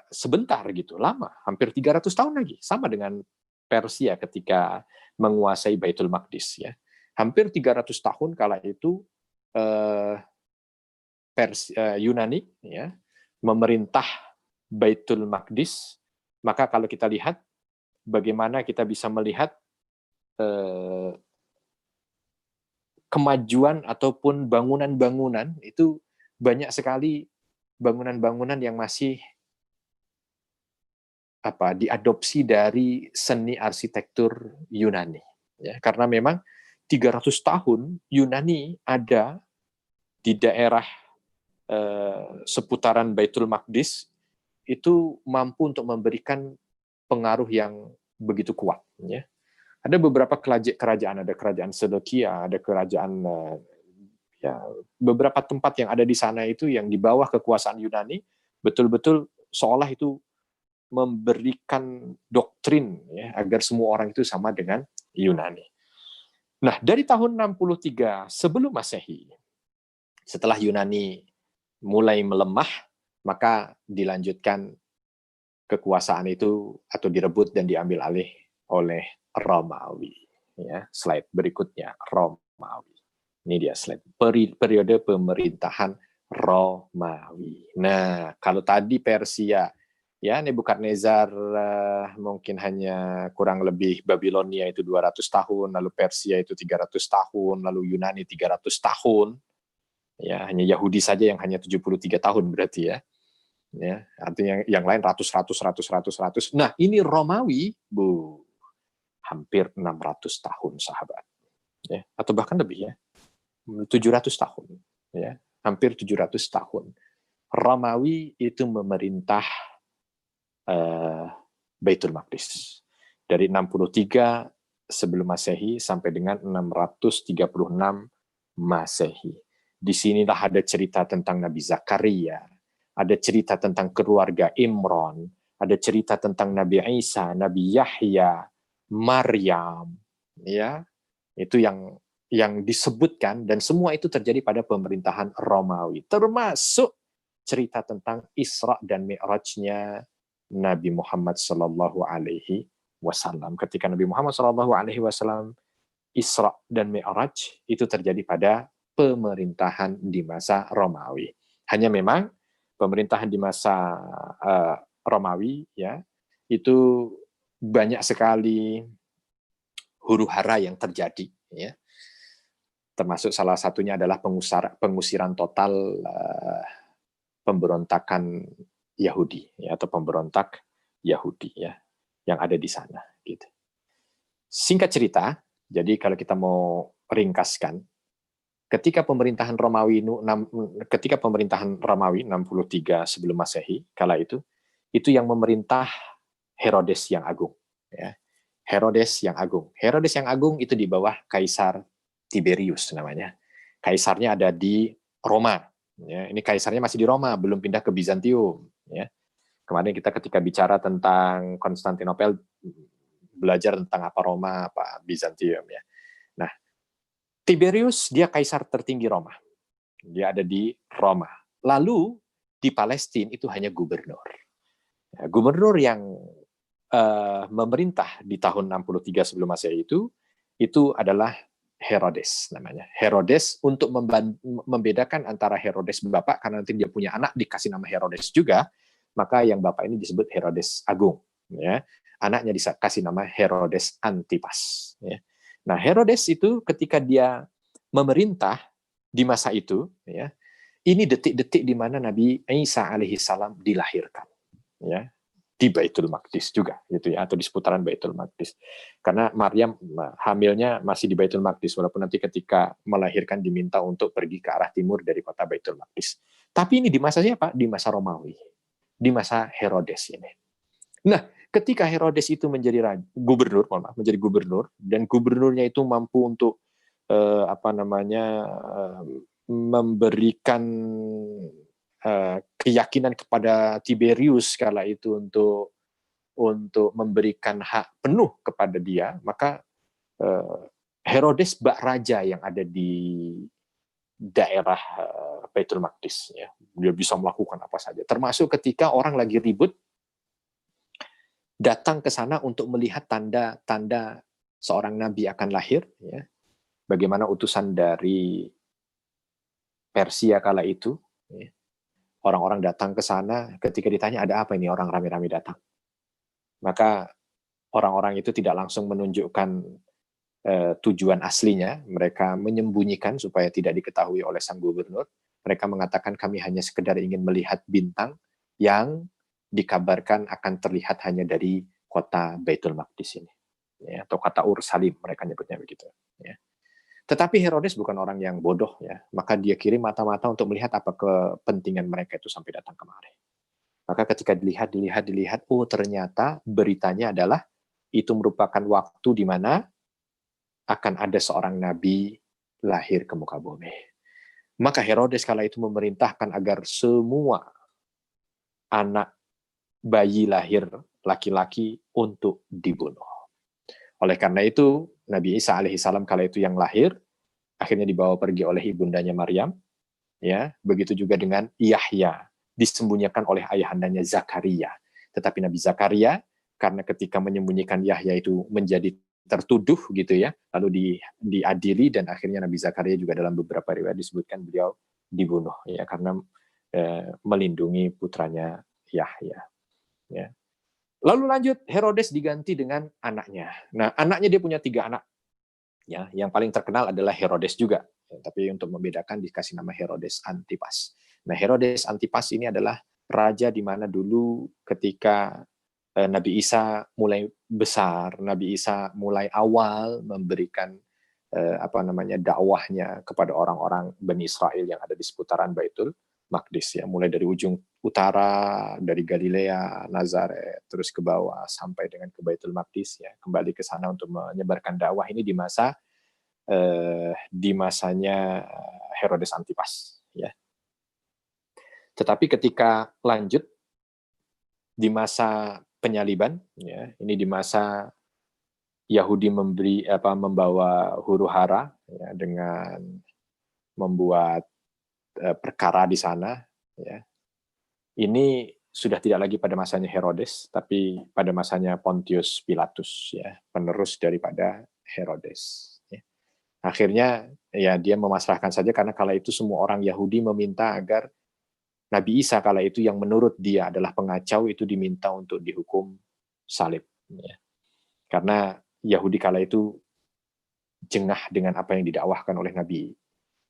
sebentar gitu, lama, hampir 300 tahun lagi, sama dengan Persia ketika menguasai Baitul Maqdis ya. Hampir 300 tahun kala itu Yunani ya memerintah Baitul Maqdis. Maka kalau kita lihat bagaimana kita bisa melihat kemajuan ataupun bangunan-bangunan itu banyak sekali bangunan-bangunan yang masih diadopsi dari seni arsitektur Yunani ya, karena memang 300 tahun Yunani ada di daerah seputaran Baitul Maqdis itu mampu untuk memberikan pengaruh yang begitu kuat ya. Ada beberapa kerajaan, ada kerajaan Seleukia, ada kerajaan beberapa tempat yang ada di sana itu yang di bawah kekuasaan Yunani betul-betul seolah itu memberikan doktrin ya, agar semua orang itu sama dengan Yunani. Nah, dari tahun 63 sebelum Masehi, setelah Yunani mulai melemah, maka dilanjutkan kekuasaan itu atau direbut dan diambil alih oleh Romawi. Ya, slide berikutnya, Romawi. Ini dia slide, periode pemerintahan Romawi. Nah, kalau tadi Persia, ya Nebukadnezar mungkin hanya kurang lebih Babilonia itu 200 tahun, lalu Persia itu 300 tahun, lalu Yunani 300 tahun. Ya, hanya Yahudi saja yang hanya 73 tahun berarti ya. Ya, artinya yang lain ratus. Nah, ini Romawi, hampir 600 tahun sahabat. Ya, atau bahkan lebih ya. 700 tahun, ya. Hampir 700 tahun. Romawi itu memerintah Baitul Maqdis. Dari 63 sebelum Masehi sampai dengan 636 Masehi. Di sinilah ada cerita tentang Nabi Zakaria, ada cerita tentang keluarga Imran, ada cerita tentang Nabi Isa, Nabi Yahya, Maryam, ya. Itu yang disebutkan, dan semua itu terjadi pada pemerintahan Romawi, termasuk cerita tentang Isra dan Mi'rajnya Nabi Muhammad Sallallahu Alaihi Wasallam. Ketika Nabi Muhammad Sallallahu Alaihi Wasallam Isra dan Mi'raj itu terjadi pada pemerintahan di masa Romawi. Hanya memang pemerintahan di masa Romawi ya itu banyak sekali huru-hara yang terjadi ya. Termasuk salah satunya adalah pengusiran total pemberontakan Yahudi ya, atau pemberontak Yahudi ya yang ada di sana gitu. Singkat cerita, jadi kalau kita mau ringkaskan, ketika pemerintahan Romawi 63 sebelum Masehi kala itu yang memerintah Herodes yang agung ya. Herodes yang agung itu di bawah Kaisar Tiberius namanya. Kaisarnya ada di Roma. Ya, ini kaisarnya masih di Roma, belum pindah ke Bizantium. Ya. Kemarin kita ketika bicara tentang Konstantinopel, belajar tentang apa Roma, apa Bizantium. Ya. Nah, Tiberius dia kaisar tertinggi Roma. Dia ada di Roma. Lalu di Palestina itu hanya gubernur. Ya, gubernur yang memerintah di tahun 63 sebelum Masehi itu adalah Herodes namanya. Herodes untuk membedakan antara Herodes bapak, karena nanti dia punya anak dikasih nama Herodes juga, maka yang bapak ini disebut Herodes Agung. Ya. Anaknya dikasih nama Herodes Antipas. Ya. Nah, Herodes itu ketika dia memerintah di masa itu, ya, ini detik-detik di mana Nabi Isa alaihissalam dilahirkan. Ya. Di Baitul Maqdis juga gitu ya, atau di seputaran Baitul Maqdis, karena Maryam hamilnya masih di Baitul Maqdis walaupun nanti ketika melahirkan diminta untuk pergi ke arah timur dari kota Baitul Maqdis. Tapi ini di masa siapa? Di masa Romawi, di masa Herodes ini. Nah, ketika Herodes itu menjadi gubernur dan gubernurnya itu mampu untuk memberikan keyakinan kepada Tiberius kala itu untuk memberikan hak penuh kepada dia, maka Herodes bak raja yang ada di daerah Baitul Maqdis, ya. Dia bisa melakukan apa saja, termasuk ketika orang lagi ribut datang ke sana untuk melihat tanda-tanda seorang nabi akan lahir, ya. Bagaimana utusan dari Persia kala itu, ya. Orang-orang datang ke sana, ketika ditanya ada apa ini orang rame-rame datang, maka orang-orang itu tidak langsung menunjukkan tujuan aslinya, mereka menyembunyikan supaya tidak diketahui oleh sang gubernur. Mereka mengatakan kami hanya sekedar ingin melihat bintang yang dikabarkan akan terlihat hanya dari kota Baitul Maqdis ini, ya, atau kota Ursalim, mereka nyebutnya begitu. Ya. Tetapi Herodes bukan orang yang bodoh, ya, maka dia kirim mata-mata untuk melihat apa kepentingan mereka itu sampai datang kemari. Maka ketika dilihat, oh ternyata beritanya adalah itu merupakan waktu di mana akan ada seorang nabi lahir ke muka bumi. Maka Herodes kala itu memerintahkan agar semua anak bayi lahir laki-laki untuk dibunuh. Oleh karena itu, Nabi Isa alaihissalam kala itu yang lahir, akhirnya dibawa pergi oleh ibundanya Maryam, ya, begitu juga dengan Yahya, disembunyikan oleh ayahandanya Zakaria. Tetapi Nabi Zakaria, karena ketika menyembunyikan Yahya itu menjadi tertuduh gitu ya, lalu diadili, dan akhirnya Nabi Zakaria juga dalam beberapa riwayat disebutkan beliau dibunuh, ya, karena melindungi putranya Yahya. Ya. Lalu lanjut, Herodes diganti dengan anaknya. Nah, anaknya dia punya 3 anak. Ya, yang paling terkenal adalah Herodes juga. Ya, tapi untuk membedakan dikasih nama Herodes Antipas. Nah, Herodes Antipas ini adalah raja di mana dulu ketika Nabi Isa mulai besar, Nabi Isa mulai awal memberikan dakwahnya kepada orang-orang Bani Israel yang ada di seputaran Baitul Maqdis, ya, mulai dari ujung utara, dari Galilea, Nazaret, terus ke bawah sampai dengan ke Baitul Maqdis, ya, kembali ke sana untuk menyebarkan dakwah ini di masanya Herodes Antipas, ya. Tetapi ketika lanjut di masa penyaliban, ya, ini di masa Yahudi membawa huru-hara, ya, dengan membuat perkara di sana, ya. Ini sudah tidak lagi pada masanya Herodes, tapi pada masanya Pontius Pilatus, ya, penerus daripada Herodes. Ya. Akhirnya ya dia memasrahkan saja, karena kala itu semua orang Yahudi meminta agar Nabi Isa kala itu yang menurut dia adalah pengacau itu diminta untuk dihukum salib. Ya. Karena Yahudi kala itu jengah dengan apa yang didakwahkan oleh Nabi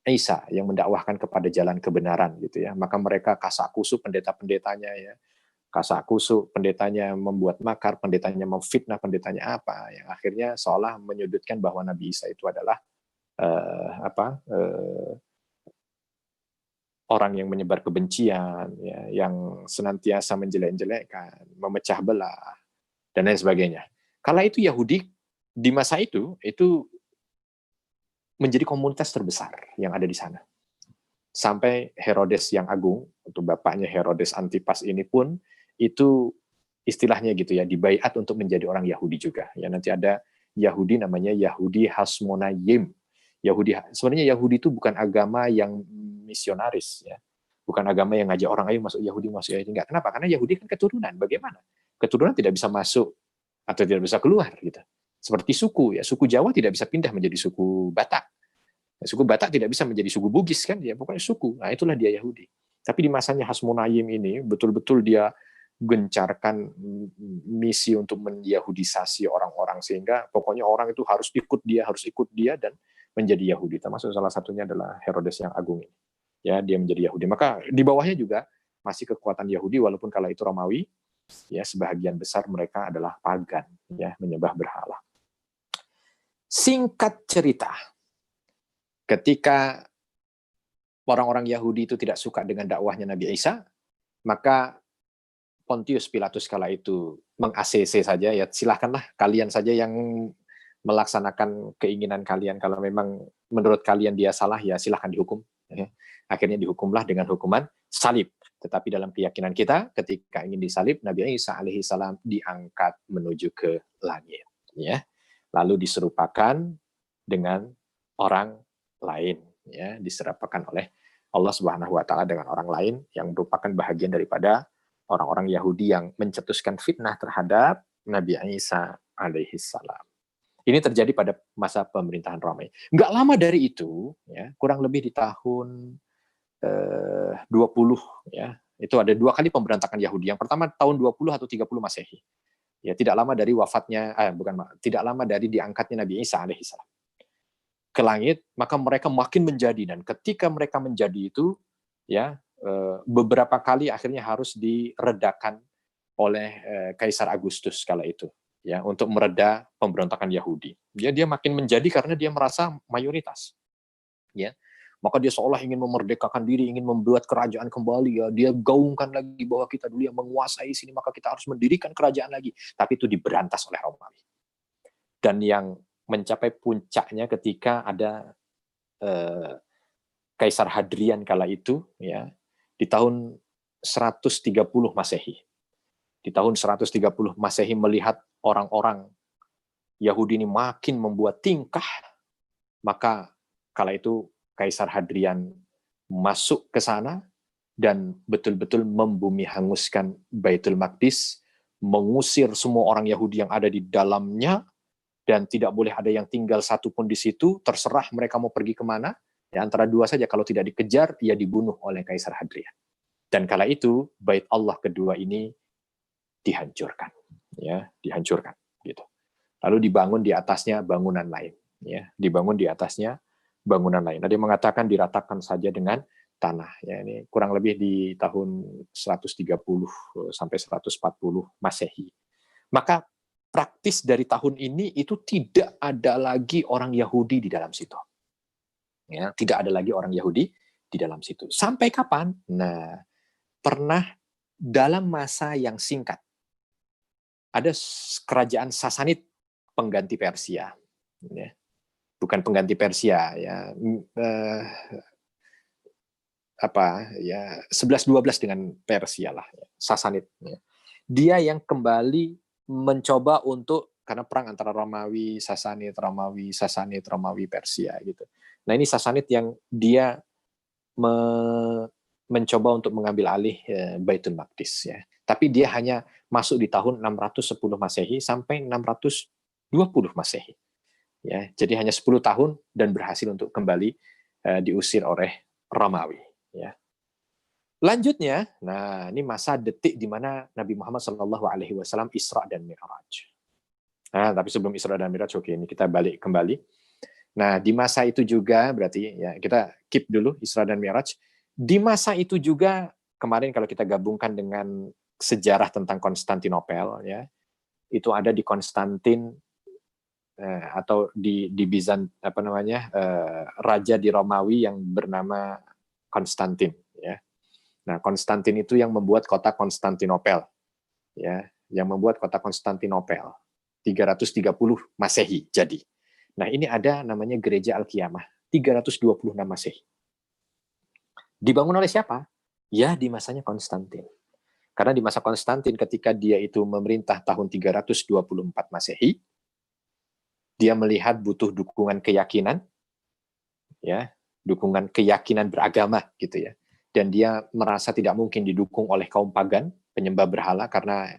Isa yang mendakwahkan kepada jalan kebenaran gitu ya. Maka mereka kasak kusuk pendeta-pendetanya, ya. Kasak kusuk pendetanya, membuat makar, pendetanya memfitnah, pendetanya apa, yang akhirnya seolah menyudutkan bahwa Nabi Isa itu adalah orang yang menyebar kebencian, ya, yang senantiasa menjelek-jelekkan, memecah belah, dan lain sebagainya. Kala itu Yahudi di masa itu menjadi komunitas terbesar yang ada di sana. Sampai Herodes yang agung, untuk bapaknya Herodes Antipas ini pun, itu istilahnya gitu ya, dibaiat untuk menjadi orang Yahudi juga. Ya, nanti ada Yahudi namanya Yahudi Hasmonayim. Sebenarnya Yahudi itu bukan agama yang misionaris, ya. Bukan agama yang ngajak orang ayo masuk Yahudi, enggak. Kenapa? Karena Yahudi kan keturunan. Bagaimana? Keturunan tidak bisa masuk atau tidak bisa keluar gitu. Seperti suku, ya. Suku Jawa tidak bisa pindah menjadi suku Batak. Suku Batak tidak bisa menjadi suku Bugis kan, ya, pokoknya suku. Nah, itulah dia Yahudi. Tapi di masanya Hasmonayim ini betul-betul dia gencarkan misi untuk menyahudisasi orang-orang, sehingga pokoknya orang itu harus ikut dia dan menjadi Yahudi. Termasuk salah satunya adalah Herodes yang agung ini. Ya, dia menjadi Yahudi. Maka di bawahnya juga masih kekuatan Yahudi, walaupun kala itu Romawi, ya, sebahagian besar mereka adalah pagan, ya, menyembah berhala. Singkat cerita, ketika orang-orang Yahudi itu tidak suka dengan dakwahnya Nabi Isa, maka Pontius Pilatus kala itu meng-ACC saja, ya, silahkanlah kalian saja yang melaksanakan keinginan kalian. Kalau memang menurut kalian dia salah, ya silahkan dihukum. Ya. Akhirnya dihukumlah dengan hukuman salib. Tetapi dalam keyakinan kita, ketika ingin disalib, Nabi Isa alaihissalam diangkat menuju ke langit. Ya. Lalu diserupakan dengan orang lain. Ya. Diserupakan oleh Allah Subhanahu wa Ta'ala dengan orang lain yang merupakan bahagian daripada orang-orang Yahudi yang mencetuskan fitnah terhadap Nabi Isa alaihissalam. Ini terjadi pada masa pemerintahan Romawi. Nggak lama dari itu, ya, kurang lebih di tahun 20, ya, itu ada 2 kali pemberontakan Yahudi. Yang pertama tahun 20 atau 30 Masehi. Ya, tidak lama dari wafatnya, tidak lama dari diangkatnya Nabi Isa alaihissalam ke langit, maka mereka makin menjadi, dan ketika mereka menjadi itu, ya, beberapa kali akhirnya harus diredakan oleh Kaisar Agustus kala itu, ya, untuk mereda pemberontakan Yahudi. Dia makin menjadi karena dia merasa mayoritas, ya. Maka dia seolah ingin memerdekakan diri, ingin membuat kerajaan kembali, ya. Dia gaungkan lagi bahwa kita dulu yang menguasai sini, maka kita harus mendirikan kerajaan lagi. Tapi itu diberantas oleh Romawi. Dan yang mencapai puncaknya ketika ada Kaisar Hadrian kala itu, ya, di tahun 130 Masehi. Di tahun 130 Masehi melihat orang-orang Yahudi ini makin membuat tingkah, maka kala itu Kaisar Hadrian masuk ke sana dan betul-betul membumi hanguskan Baitul Maqdis, mengusir semua orang Yahudi yang ada di dalamnya, dan tidak boleh ada yang tinggal satu pun di situ, terserah mereka mau pergi kemana, ya, antara dua saja, kalau tidak dikejar, ia dibunuh oleh Kaisar Hadrian. Dan kala itu, Bait Allah kedua ini dihancurkan, ya, dihancurkan, gitu. Lalu dibangun di atasnya bangunan lain, ya, dibangun di atasnya bangunan lain. Ada yang mengatakan diratakan saja dengan tanah, ya, ini kurang lebih di tahun 130 sampai 140 Masehi. Maka praktis dari tahun ini itu tidak ada lagi orang Yahudi di dalam situ. Ya, tidak ada lagi orang Yahudi di dalam situ. Sampai kapan? Nah, pernah dalam masa yang singkat ada kerajaan Sasanid pengganti Persia, ya. Bukan pengganti Persia, ya, 11-12 dengan Persia lah, ya. Sasanid, ya. Dia yang kembali mencoba untuk, karena perang antara Romawi, Sasanid, Romawi, Persia, gitu. Nah, ini Sasanid yang dia mencoba untuk mengambil alih Baitul Maqdis, ya. Tapi dia hanya masuk di tahun 610 Masehi sampai 620 Masehi. Ya, jadi hanya 10 tahun dan berhasil untuk kembali diusir oleh Romawi. Ya. Lanjutnya, nah ini masa detik di mana Nabi Muhammad SAW Isra dan Mi'raj. Nah, tapi sebelum Isra dan Mi'raj, oke, ini kita balik kembali. Nah, di masa itu juga berarti, ya, kita keep dulu Isra dan Mi'raj. Di masa itu juga kemarin kalau kita gabungkan dengan sejarah tentang Konstantinopel, ya, itu ada di Konstantin atau di Bizan, raja di Romawi yang bernama Konstantin, ya. Nah, Konstantin itu yang membuat kota Konstantinopel, ya, yang membuat kota Konstantinopel 330 Masehi jadi. Nah, ini ada namanya Gereja Al-Qiyamah 326 Masehi. Dibangun oleh siapa? Ya, di masanya Konstantin. Karena di masa Konstantin ketika dia itu memerintah tahun 324 Masehi, dia melihat butuh dukungan keyakinan, ya, dukungan keyakinan beragama, gitu, ya. Dan dia merasa tidak mungkin didukung oleh kaum pagan, penyembah berhala, karena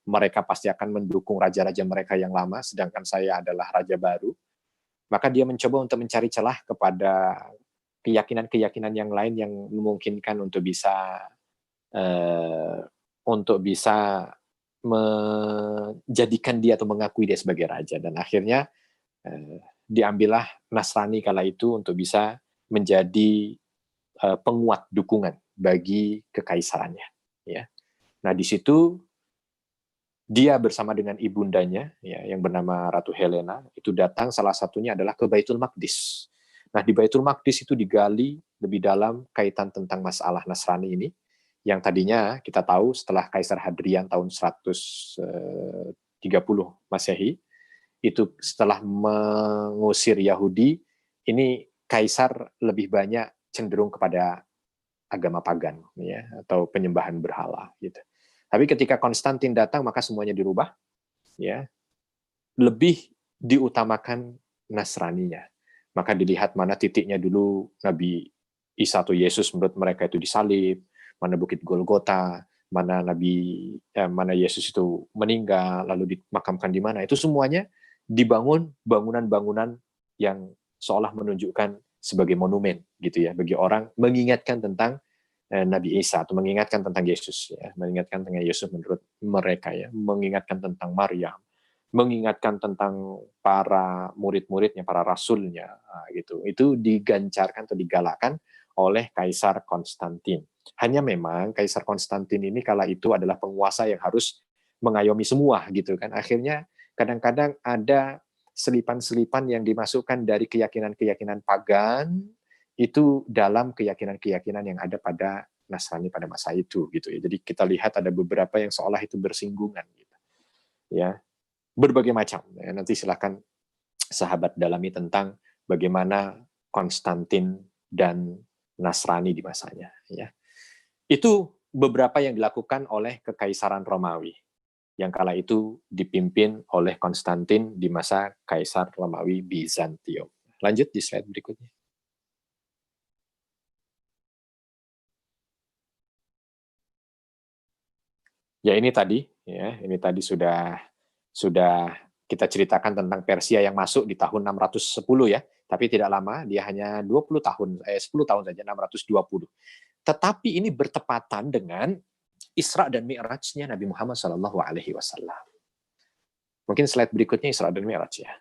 mereka pasti akan mendukung raja-raja mereka yang lama, sedangkan saya adalah raja baru. Maka dia mencoba untuk mencari celah kepada keyakinan-keyakinan yang lain yang memungkinkan untuk bisa menjadikan dia atau mengakui dia sebagai raja. Dan akhirnya diambillah Nasrani kala itu untuk bisa menjadi penguat dukungan bagi kekaisarannya, ya. Nah, di situ dia bersama dengan ibundanya, ya, yang bernama Ratu Helena, itu datang, salah satunya adalah ke Baitul Maqdis. Nah, di Baitul Maqdis itu digali lebih dalam kaitan tentang masalah Nasrani ini, yang tadinya kita tahu setelah Kaisar Hadrian tahun 130 Masehi, itu setelah mengusir Yahudi, ini Kaisar lebih banyak cenderung kepada agama pagan, ya, atau penyembahan berhala, gitu. Tapi ketika Konstantin datang, maka semuanya dirubah, ya, lebih diutamakan Nasraninya. Maka dilihat mana titiknya dulu Nabi Isa atau Yesus menurut mereka itu disalib, mana Bukit Golgota, mana Yesus itu meninggal, lalu dimakamkan di mana. Itu semuanya dibangun bangunan-bangunan yang seolah menunjukkan sebagai monumen gitu ya, bagi orang mengingatkan tentang Nabi Isa atau mengingatkan tentang Yesus ya, mengingatkan tentang Yesus menurut mereka ya, mengingatkan tentang Maryam, mengingatkan tentang para murid-muridnya, para rasulnya gitu. Itu digancarkan atau digalakkan oleh Kaisar Konstantin. Hanya memang Kaisar Konstantin ini kala itu adalah penguasa yang harus mengayomi semua gitu kan. Akhirnya kadang-kadang ada selipan-selipan yang dimasukkan dari keyakinan-keyakinan pagan itu dalam keyakinan-keyakinan yang ada pada Nasrani pada masa itu gitu ya. Jadi kita lihat ada beberapa yang seolah itu bersinggungan gitu. Ya. Berbagai macam. Ya. Nanti silakan sahabat dalami tentang bagaimana Konstantin dan Nasrani di masanya ya. Itu beberapa yang dilakukan oleh Kekaisaran Romawi yang kala itu dipimpin oleh Konstantin di masa Kaisar Romawi Bizantium. Lanjut di slide berikutnya. Ya ini tadi sudah kita ceritakan tentang Persia yang masuk di tahun 610 ya, tapi tidak lama, dia hanya 10 tahun saja, 620. Tetapi ini bertepatan dengan Isra dan Mi'raj-nya Nabi Muhammad SAW. Mungkin slide berikutnya Isra dan Mi'raj ya.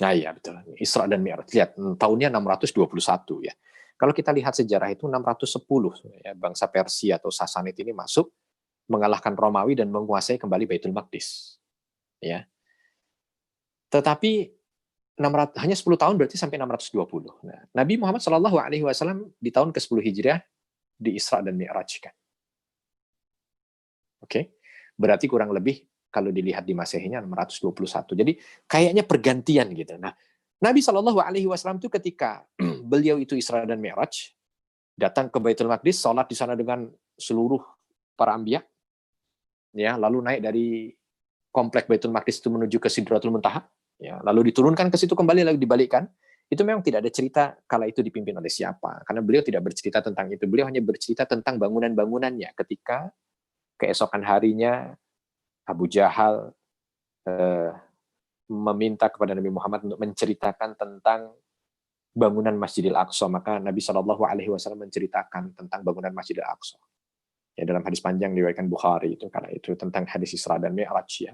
Nah iya betul, Isra dan Mi'raj. Lihat, tahunnya 621 ya. Kalau kita lihat sejarah itu 610 ya, bangsa Persia atau Sasanid ini masuk mengalahkan Romawi dan menguasai kembali Baitul Maqdis. Ya. Tetapi hanya 10 tahun berarti sampai 620. Nah, Nabi Muhammad SAW di tahun ke-10 Hijriah di Isra dan Mi'rajkan. Oke. Berarti kurang lebih kalau dilihat di Masehinya 621. Jadi kayaknya pergantian gitu. Nah, Nabi SAW itu ketika beliau itu Isra dan Mi'raj, datang ke Baitul Maqdis, sholat di sana dengan seluruh para anbiya, ya, lalu naik dari komplek Baitul Maqdis itu menuju ke Sidratul Muntaha, ya, lalu diturunkan ke situ kembali lalu dibalikkan. Itu memang tidak ada cerita kala itu dipimpin oleh siapa, karena beliau tidak bercerita tentang itu. Beliau hanya bercerita tentang bangunan-bangunannya ketika keesokan harinya Abu Jahal meminta kepada Nabi Muhammad untuk menceritakan tentang bangunan Masjidil Aqsa, maka Nabi SAW menceritakan tentang bangunan Masjidil Aqsa. Ya, dalam hadis panjang diriwayatkan Bukhari itu karena itu tentang hadis Isra dan Mi'raj ya.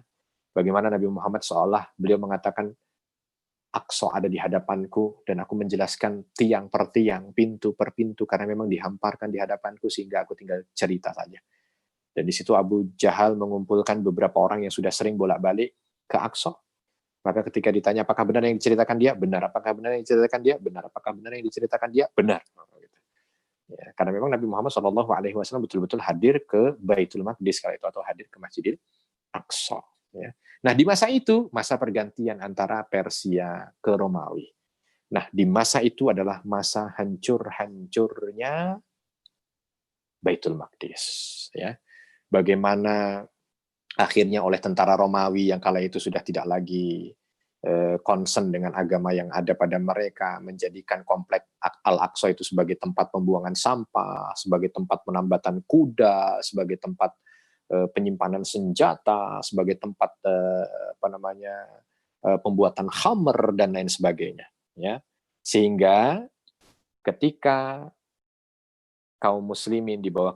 Bagaimana Nabi Muhammad seolah beliau mengatakan Aqsa ada di hadapanku dan aku menjelaskan tiang per tiang, pintu per pintu karena memang dihamparkan di hadapanku sehingga aku tinggal cerita saja. Dan di situ Abu Jahal mengumpulkan beberapa orang yang sudah sering bolak-balik ke Aqsa. Maka ketika ditanya apakah benar yang diceritakan dia, benar. Apakah benar yang diceritakan dia, benar. Apakah benar yang diceritakan dia, benar. Ya, karena memang Nabi Muhammad SAW betul-betul hadir ke Baitul Maqdis kala itu atau hadir ke Masjidil Aqsa. Ya. Nah di masa itu masa pergantian antara Persia ke Romawi. Nah di masa itu adalah masa hancur-hancurnya Baitul Maqdis. Ya. Bagaimana akhirnya oleh tentara Romawi yang kala itu sudah tidak lagi concern dengan agama yang ada pada mereka, menjadikan komplek Al-Aqsa itu sebagai tempat pembuangan sampah, sebagai tempat penambatan kuda, sebagai tempat penyimpanan senjata, sebagai tempat pembuatan khamr dan lain sebagainya. Ya. Sehingga ketika kaum muslimin di bawah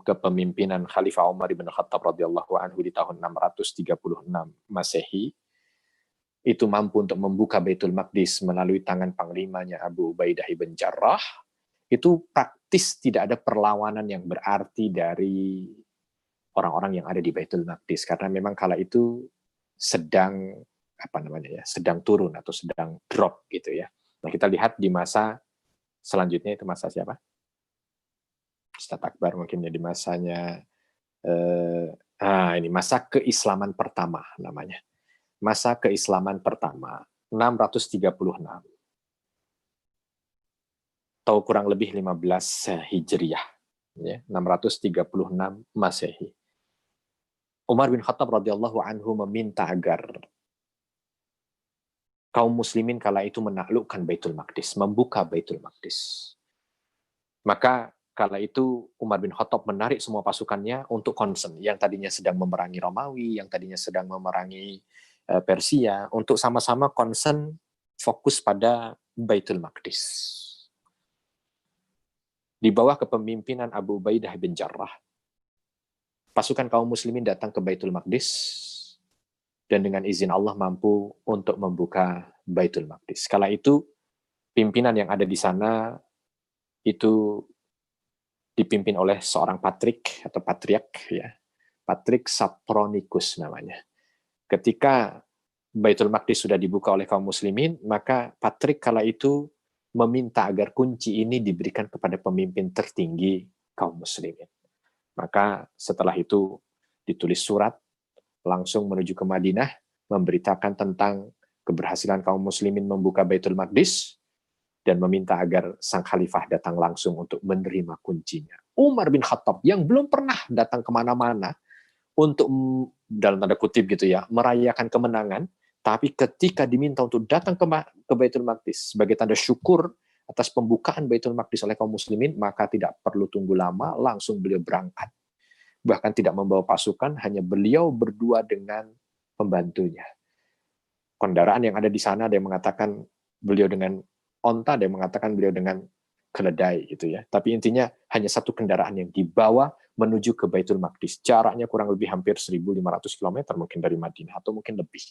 kepemimpinan Khalifah Umar bin Khattab radhiyallahu anhu di tahun 636 Masehi itu mampu untuk membuka Baitul Maqdis melalui tangan panglimanya Abu Ubaidah ibn Jarrah, itu praktis tidak ada perlawanan yang berarti dari orang-orang yang ada di Baitul Maqdis karena memang kala itu sedang sedang turun atau sedang drop gitu ya. Nah, kita lihat di masa selanjutnya itu masa siapa? Ustaz Akbar mungkin ya di masanya ini masa keislaman pertama namanya. Masa keislaman pertama 636. atau kurang lebih 15 Hijriah, ya, 636 Masehi. Umar bin Khattab radhiyallahu anhu meminta agar kaum muslimin kala itu menaklukkan Baitul Maqdis, membuka Baitul Maqdis. Maka kala itu Umar bin Khattab menarik semua pasukannya untuk concern, yang tadinya sedang memerangi Romawi, yang tadinya sedang memerangi Persia, untuk sama-sama concern fokus pada Baitul Maqdis. Di bawah kepemimpinan Abu Ubaidah bin Jarrah, pasukan kaum muslimin datang ke Baitul Maqdis dan dengan izin Allah mampu untuk membuka Baitul Maqdis. Kala itu pimpinan yang ada di sana itu dipimpin oleh seorang patrik atau patriark, ya, Patrik Sapronikus namanya. Ketika Baitul Maqdis sudah dibuka oleh kaum muslimin, maka Patrik kala itu meminta agar kunci ini diberikan kepada pemimpin tertinggi kaum muslimin. Maka setelah itu ditulis surat langsung menuju ke Madinah, memberitakan tentang keberhasilan kaum muslimin membuka Baitul Maqdis, dan meminta agar sang khalifah datang langsung untuk menerima kuncinya. Umar bin Khattab yang belum pernah datang kemana-mana untuk, dalam tanda kutip gitu ya, merayakan kemenangan, tapi ketika diminta untuk datang ke Baitul Maqdis sebagai tanda syukur atas pembukaan Baitul Maqdis oleh kaum muslimin, maka tidak perlu tunggu lama, langsung beliau berangkat. Bahkan tidak membawa pasukan, hanya beliau berdua dengan pembantunya. Kendaraan yang ada di sana, ada yang mengatakan beliau dengan onta, ada yang mengatakan beliau dengan keledai gitu ya. Tapi intinya hanya satu kendaraan yang dibawa menuju ke Baitul Maqdis. Jaraknya kurang lebih hampir 1.500 km mungkin dari Madinah atau mungkin lebih.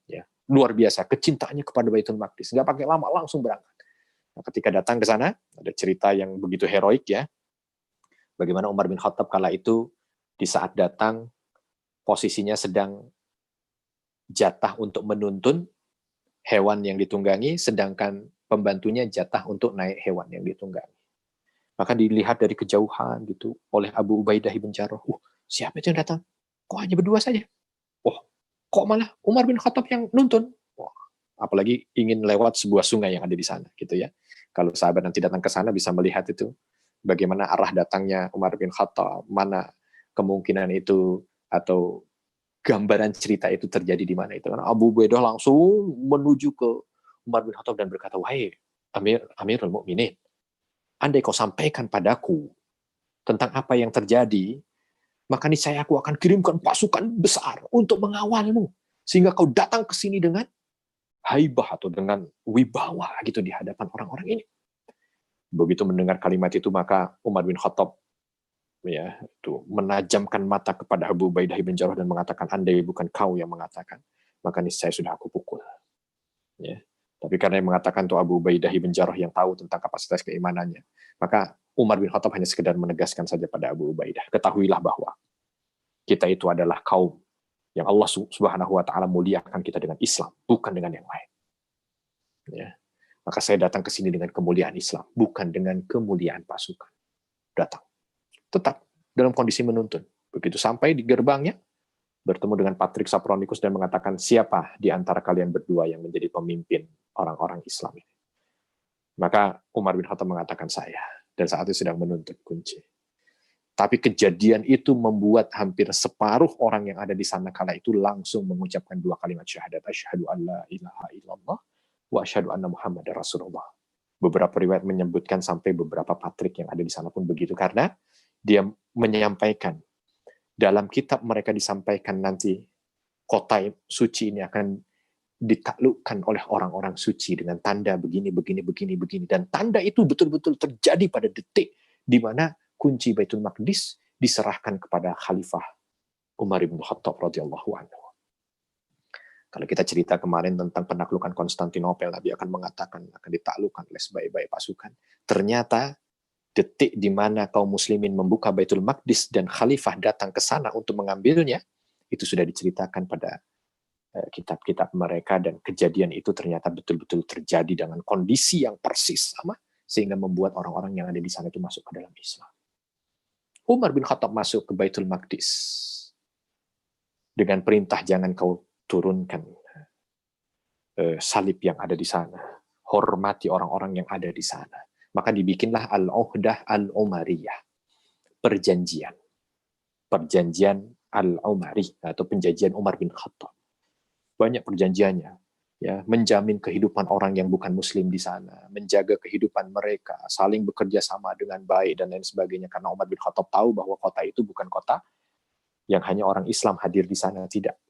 Ya, luar biasa kecintaannya kepada Baitul Maqdis. Nggak pakai lama, langsung berangkat. Nah, ketika datang ke sana, ada cerita yang begitu heroik ya. Bagaimana Umar bin Khattab kala itu di saat datang posisinya sedang jatah untuk menuntun hewan yang ditunggangi, sedangkan pembantunya jatah untuk naik hewan yang ditunggangi. Maka dilihat dari kejauhan gitu oleh Abu Ubaidah bin Jarrah. Siapa itu yang datang? Kok hanya berdua saja? Kok malah Umar bin Khattab yang nuntun? Apalagi ingin lewat sebuah sungai yang ada di sana gitu ya. Kalau sahabat nanti datang ke sana bisa melihat itu bagaimana arah datangnya Umar bin Khattab, mana kemungkinan itu atau gambaran cerita itu terjadi di mana itu. Karena Abu Ubaidah langsung menuju ke Umar bin Khattab dan berkata, wahai Amirul Mukminin, andai kau sampaikan padaku tentang apa yang terjadi, maka niscaya aku akan kirimkan pasukan besar untuk mengawalmu, sehingga kau datang ke sini dengan haibah atau dengan wibawa gitu di hadapan orang-orang ini. Begitu mendengar kalimat itu, maka Umar bin Khattab ya itu menajamkan mata kepada Abu Ubaidah bin Jarrah dan mengatakan, andai bukan kau yang mengatakan, maka niscaya sudah aku pukul. Ya. Tapi karena yang mengatakan itu Abu Ubaidah bin Jarrah yang tahu tentang kapasitas keimanannya, maka Umar bin Khattab hanya sekedar menegaskan saja pada Abu Ubaidah, ketahuilah bahwa kita itu adalah kaum yang Allah Subhanahu wa taala muliakan kita dengan Islam, bukan dengan yang lain. Ya. Maka saya datang ke sini dengan kemuliaan Islam, bukan dengan kemuliaan pasukan. Datang. Tetap dalam kondisi menuntun. Begitu sampai di gerbangnya, bertemu dengan Patrik Sapronikus dan mengatakan, siapa di antara kalian berdua yang menjadi pemimpin orang-orang Islam ini? Maka Umar bin Khattab mengatakan saya, dan saat itu sedang menuntut kunci. Tapi kejadian itu membuat hampir separuh orang yang ada di sana kala itu langsung mengucapkan dua kalimat syahadat, asyhadu an la ilaha illallah wa asyhadu anna Muhammadar Rasulullah. Beberapa riwayat menyebutkan sampai beberapa Patrik yang ada di sana pun begitu, karena dia menyampaikan dalam kitab mereka disampaikan nanti kota suci ini akan ditaklukkan oleh orang-orang suci dengan tanda begini, begini, begini, begini. Dan tanda itu betul-betul terjadi pada detik di mana kunci Baitul Maqdis diserahkan kepada Khalifah Umar bin Khattab radhiyallahu anhu. Kalau kita cerita kemarin tentang penaklukan Konstantinopel, Nabi akan mengatakan akan ditaklukkan oleh sebaik-baik pasukan. Ternyata detik di mana kaum muslimin membuka Baitul Maqdis dan Khalifah datang ke sana untuk mengambilnya, itu sudah diceritakan pada kitab-kitab mereka, dan kejadian itu ternyata betul-betul terjadi dengan kondisi yang persis sama, sehingga membuat orang-orang yang ada di sana itu masuk ke dalam Islam. Umar bin Khattab masuk ke Baitul Maqdis dengan perintah jangan kau turunkan salib yang ada di sana, hormati orang-orang yang ada di sana. maka dibikinlah Al-Uqdah Al-Umariyah, perjanjian Al-Umari atau perjanjian Umar bin Khattab. Banyak perjanjiannya, ya, menjamin kehidupan orang yang bukan muslim di sana, menjaga kehidupan mereka, saling bekerja sama dengan baik dan lain sebagainya, karena Umar bin Khattab tahu bahwa kota itu bukan kota yang hanya orang Islam hadir di sana, tidak.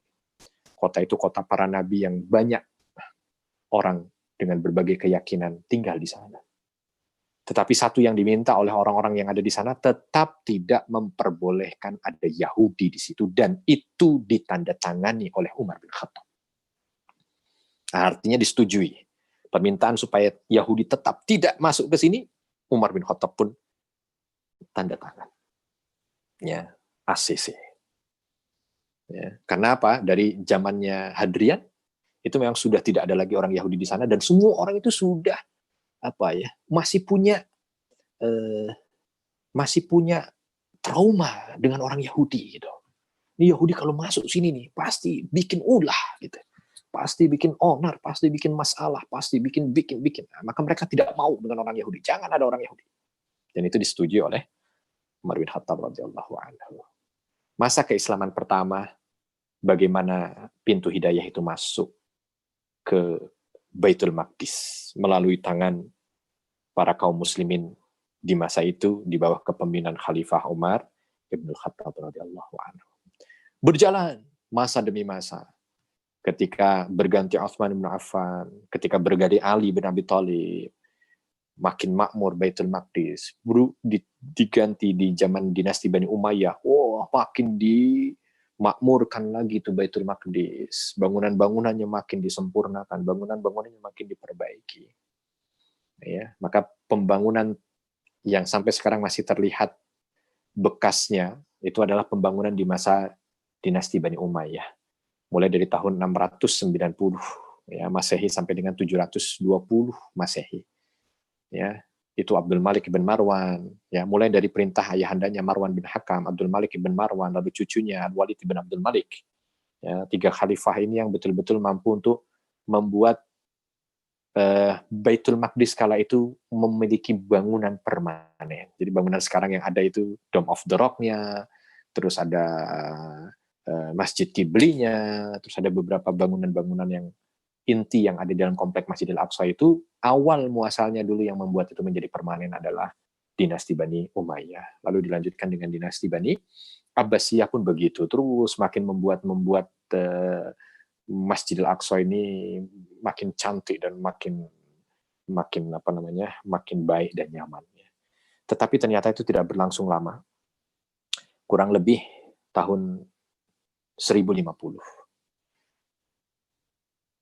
Kota itu kota para nabi yang banyak orang dengan berbagai keyakinan tinggal di sana. Tetapi satu yang diminta oleh orang-orang yang ada di sana, tetap tidak memperbolehkan ada Yahudi di situ, dan itu ditandatangani oleh Umar bin Khattab. Artinya disetujui. Permintaan supaya Yahudi tetap tidak masuk ke sini, Umar bin Khattab pun tanda tangan. Ya, ACC. Ya, karena apa? Dari zamannya Hadrian, itu memang sudah tidak ada lagi orang Yahudi di sana, dan semua orang itu sudah masih punya trauma dengan orang Yahudi gitu. Ini Yahudi kalau masuk sini nih pasti bikin ulah gitu. Pasti bikin onar, pasti bikin masalah, pasti bikin. Nah, maka mereka tidak mau dengan orang Yahudi. Jangan ada orang Yahudi. Dan itu disetujui oleh Umar bin Khattab radhiyallahu anhu. Masa keislaman pertama, bagaimana pintu hidayah itu masuk ke Baitul Maqdis melalui tangan para kaum muslimin di masa itu di bawah kepemimpinan Khalifah Umar bin Khattab radhiyallahu anhu. Berjalan masa demi masa. Ketika berganti Utsman bin Affan, ketika berganti Ali bin Abi Thalib, makin makmur Baitul Maqdis. Diganti di zaman dinasti Bani Umayyah, makin dimakmurkan lagi tuh Baitul Maqdis. Bangunan-bangunannya makin disempurnakan, bangunan-bangunannya makin diperbaiki. Ya, maka pembangunan yang sampai sekarang masih terlihat bekasnya itu adalah pembangunan di masa dinasti Bani Umayyah. Mulai dari tahun 690 ya Masehi sampai dengan 720 Masehi. Ya, itu Abdul Malik bin Marwan, ya, mulai dari perintah ayahandanya Marwan bin Hakam, Abdul Malik bin Marwan, lalu cucunya Walid bin Abdul Malik. Ya, 3 khalifah ini yang betul-betul mampu untuk membuat Baitul Maqdis kala itu memiliki bangunan permanen. Jadi bangunan sekarang yang ada itu Dome of the Rock-nya, terus ada Masjid Qiblinya, terus ada beberapa bangunan-bangunan yang inti yang ada di dalam komplek Masjidil Aqsa itu, awal muasalnya dulu yang membuat itu menjadi permanen adalah dinasti Bani Umayyah. Lalu dilanjutkan dengan dinasti Bani Abbasiyah pun begitu, terus makin membuat Masjidil Aqsa ini makin cantik dan makin baik dan nyaman. Tetapi ternyata itu tidak berlangsung lama. Kurang lebih tahun 1050.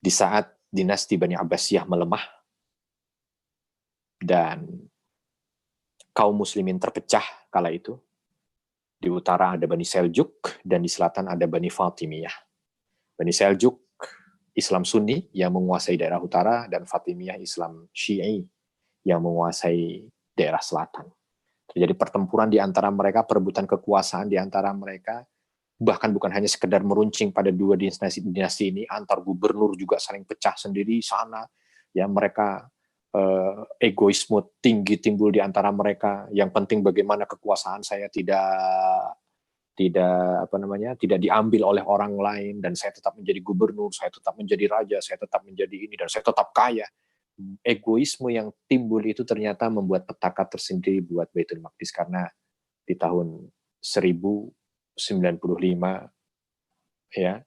Di saat dinasti Bani Abbasiyah melemah dan kaum muslimin terpecah kala itu. Di utara ada Bani Seljuk dan di selatan ada Bani Fatimiyah. Bani Seljuk Islam Sunni yang menguasai daerah utara dan Fatimiyah Islam Syi'i yang menguasai daerah selatan. Terjadi pertempuran di antara mereka, perebutan kekuasaan di antara mereka. Bahkan bukan hanya sekedar meruncing pada 2 dinasti ini, antar gubernur juga saling pecah sendiri sana. Ya, mereka egoisme tinggi timbul di antara mereka. Yang penting bagaimana kekuasaan saya tidak diambil oleh orang lain, dan saya tetap menjadi gubernur, saya tetap menjadi raja, saya tetap menjadi ini, dan saya tetap kaya. Egoisme yang timbul itu ternyata membuat petaka tersendiri buat Baitul Maqdis, karena di tahun 1095 ya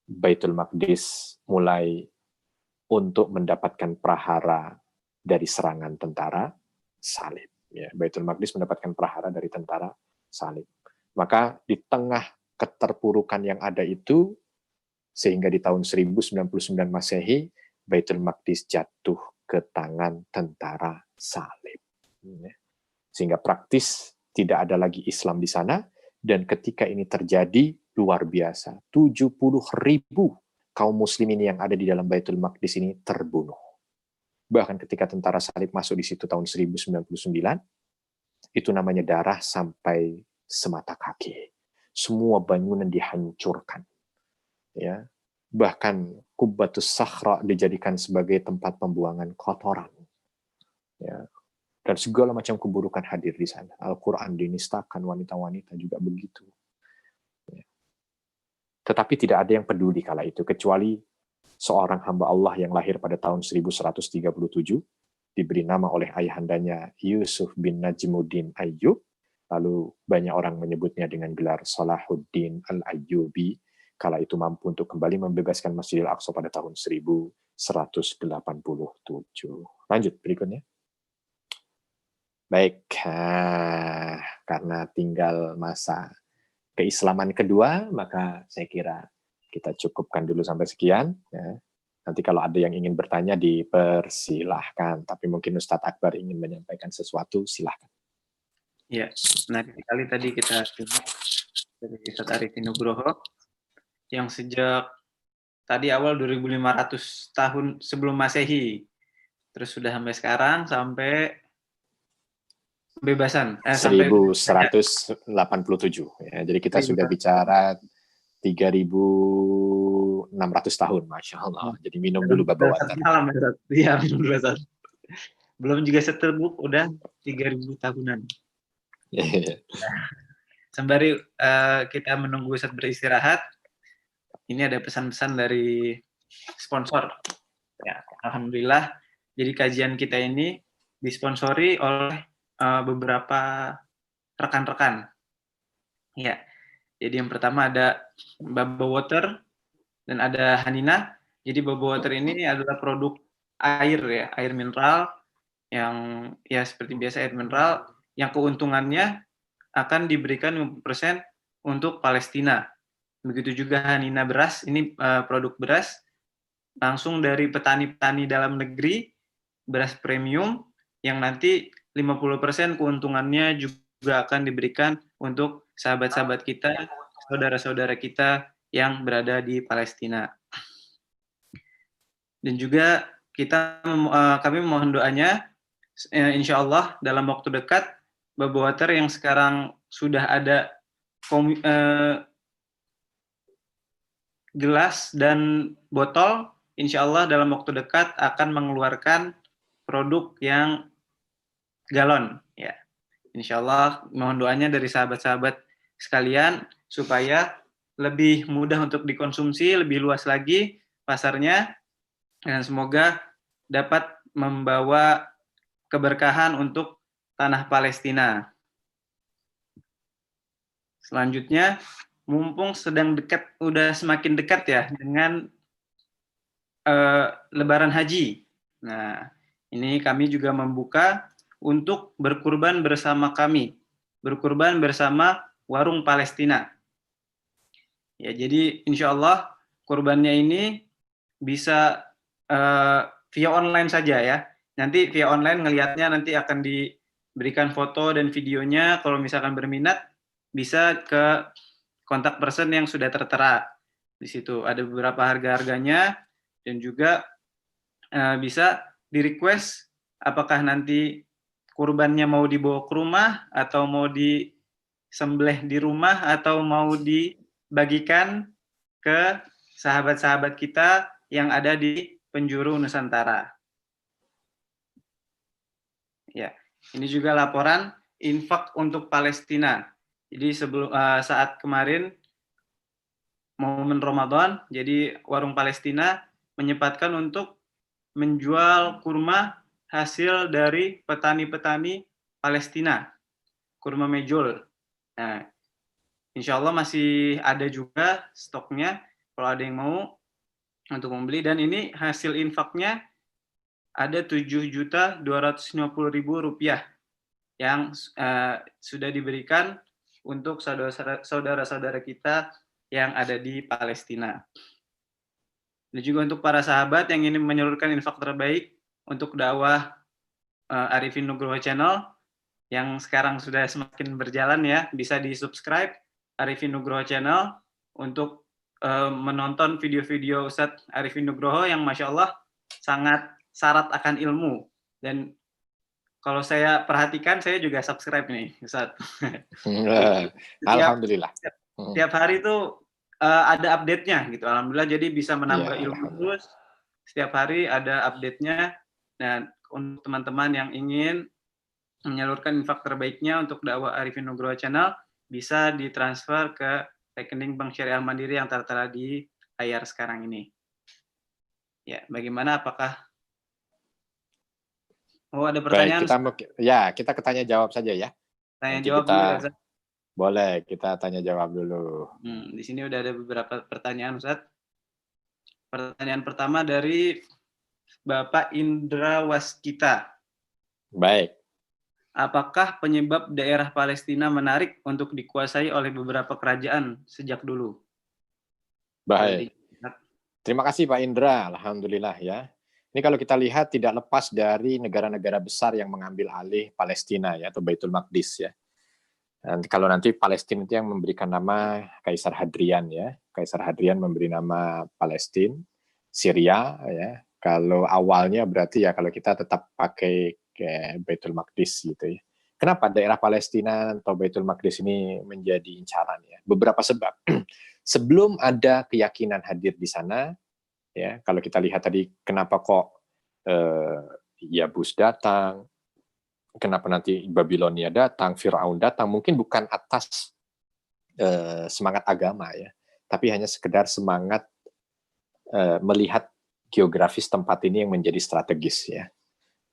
Baitul Maqdis mulai untuk mendapatkan prahara dari serangan tentara salib. Ya, Baitul Maqdis mendapatkan prahara dari tentara salib. Maka di tengah keterpurukan yang ada itu, sehingga di tahun 1099 Masehi Baitul Maqdis jatuh ke tangan tentara salib. Sehingga praktis tidak ada lagi Islam di sana, dan ketika ini terjadi luar biasa. 70.000 kaum muslimin yang ada di dalam Baitul Maqdis ini terbunuh. Bahkan ketika tentara salib masuk di situ tahun 1099, itu namanya darah sampai semata kaki. Semua bangunan dihancurkan. Ya. Bahkan Qubbatus Sakhra dijadikan sebagai tempat pembuangan kotoran. ya, dan segala macam keburukan hadir di sana. Al-Quran dinistakan, wanita-wanita juga begitu. Ya. Tetapi tidak ada yang peduli kala itu, kecuali seorang hamba Allah yang lahir pada tahun 1137, diberi nama oleh ayahandanya Yusuf bin Najmuddin Ayyub, lalu banyak orang menyebutnya dengan gelar Salahuddin Al-Ayyubi, kala itu mampu untuk kembali membebaskan Masjidil Aqsa pada tahun 1187. Lanjut berikutnya. Baik, karena tinggal masa keislaman kedua, maka saya kira kita cukupkan dulu sampai sekian. Ya. Nanti kalau ada yang ingin bertanya, dipersilahkan. Tapi mungkin Ustadz Akbar ingin menyampaikan sesuatu, silahkan. Ya, menarik sekali tadi kita simak dari Ustadz Arifin Nugroho, yang sejak tadi awal 2500 tahun sebelum Masehi, terus sudah sampai sekarang, sampai kebebasan 1187 ya. Jadi kita sudah bicara 3.600 tahun, Masya Allah. Jadi minum dulu Baba Water. Iya, minum dulu. Belum juga seterbuk, udah 3.000 tahunan. Sembari kita menunggu Ustadz beristirahat, ini ada pesan-pesan dari sponsor. Ya, alhamdulillah. Jadi kajian kita ini disponsori oleh beberapa rekan-rekan. Ya, jadi yang pertama ada Baba Water dan ada Hanina. Jadi Baba Water ini adalah produk air ya, air mineral yang ya seperti biasa air mineral yang keuntungannya akan diberikan 50% untuk Palestina. Begitu juga Hanina beras, ini produk beras langsung dari petani-petani dalam negeri, beras premium yang nanti 50% keuntungannya juga akan diberikan untuk sahabat-sahabat kita, saudara-saudara kita yang berada di Palestina. Dan juga kami mohon doanya, insya Allah dalam waktu dekat, Baba Water yang sekarang sudah ada gelas dan botol, insya Allah dalam waktu dekat akan mengeluarkan produk yang galon. Ya, insya Allah mohon doanya dari sahabat-sahabat sekalian supaya lebih mudah untuk dikonsumsi, lebih luas lagi pasarnya, dan semoga dapat membawa keberkahan untuk tanah Palestina. Selanjutnya, mumpung sedang dekat, udah semakin dekat ya dengan Lebaran Haji. Nah, ini kami juga membuka untuk berkurban bersama kami, berkurban bersama Warung Palestina. Ya, jadi insya Allah kurbannya ini bisa via online saja ya. Nanti via online ngelihatnya nanti akan diberikan foto dan videonya. Kalau misalkan berminat bisa ke kontak person yang sudah tertera di situ. Ada beberapa harga-harganya dan juga bisa di-request apakah nanti kurbannya mau dibawa ke rumah atau mau disembelih di rumah atau mau dibagikan ke sahabat-sahabat kita yang ada di penjuru Nusantara. Ya, ini juga laporan infak untuk Palestina. Jadi saat kemarin momen Ramadan, jadi Warung Palestina menyempatkan untuk menjual kurma hasil dari petani-petani Palestina, kurma mejol. Nah, insya Allah masih ada juga stoknya kalau ada yang mau untuk membeli, dan ini hasil infaknya ada 7.250.000 rupiah yang sudah diberikan untuk saudara-saudara kita yang ada di Palestina. Dan juga untuk para sahabat yang ingin menyalurkan infak terbaik untuk dakwah Arifin Nugroho Channel yang sekarang sudah semakin berjalan ya, bisa di-subscribe Arifin Nugroho Channel untuk menonton video-video Ustadz Arifin Nugroho yang Masya Allah sangat syarat akan ilmu. Dan kalau saya perhatikan, saya juga subscribe nih Ustadz. Alhamdulillah. Tiap hari itu ada update-nya gitu. Alhamdulillah, jadi bisa menambah ilmu terus. Setiap hari ada update-nya. Dan untuk teman-teman yang ingin menyalurkan infak terbaiknya untuk dakwah Arifin Nugroho Channel, bisa ditransfer ke rekening Bank Syariah Mandiri yang tertera di layar sekarang ini. Ya, bagaimana? Apakah ada pertanyaan? Baik, kita tanya jawab saja ya. Tanya jawab dulu ya, Ustaz. Boleh, kita tanya jawab dulu. Di sini udah ada beberapa pertanyaan, Ustaz. Pertanyaan pertama dari Bapak Indra Waskita. Baik. Apakah penyebab daerah Palestina menarik untuk dikuasai oleh beberapa kerajaan sejak dulu? Baik. Terima kasih Pak Indra, alhamdulillah ya. Ini kalau kita lihat tidak lepas dari negara-negara besar yang mengambil alih Palestina ya, atau Baitul Maqdis ya. Dan kalau nanti Palestina itu yang memberikan nama Kaisar Hadrian ya. Kaisar Hadrian memberi nama Palestina, Syria ya. Kalau awalnya berarti ya kalau kita tetap pakai Baitul Maqdis gitu ya. Kenapa daerah Palestina atau Baitul Maqdis ini menjadi incaran ya? Beberapa sebab. Sebelum ada keyakinan hadir di sana, ya kalau kita lihat tadi kenapa kok Yabus datang, kenapa nanti Babilonia datang, Firaun datang, mungkin bukan atas semangat agama ya, tapi hanya sekedar semangat melihat geografis tempat ini yang menjadi strategis ya.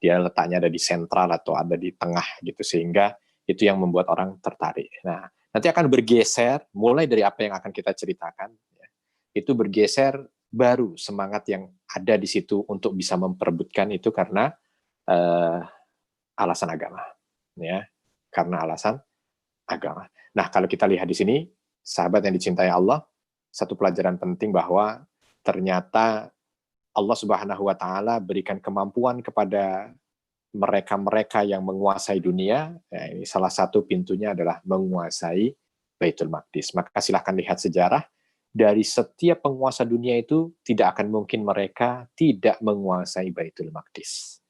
Dia letaknya ada di sentral atau ada di tengah gitu, sehingga itu yang membuat orang tertarik. Nah, nanti akan bergeser mulai dari apa yang akan kita ceritakan ya. Itu bergeser baru semangat yang ada di situ untuk bisa memperebutkan itu karena alasan agama ya, karena alasan agama. Nah, kalau kita lihat di sini, sahabat yang dicintai Allah, satu pelajaran penting bahwa ternyata Allah Subhanahu wa taala berikan kemampuan kepada mereka-mereka yang menguasai dunia. Ya, ini salah satu pintunya adalah menguasai Baitul Maqdis. Maka silahkan lihat sejarah, dari setiap penguasa dunia itu tidak akan mungkin mereka tidak menguasai Baitul Maqdis.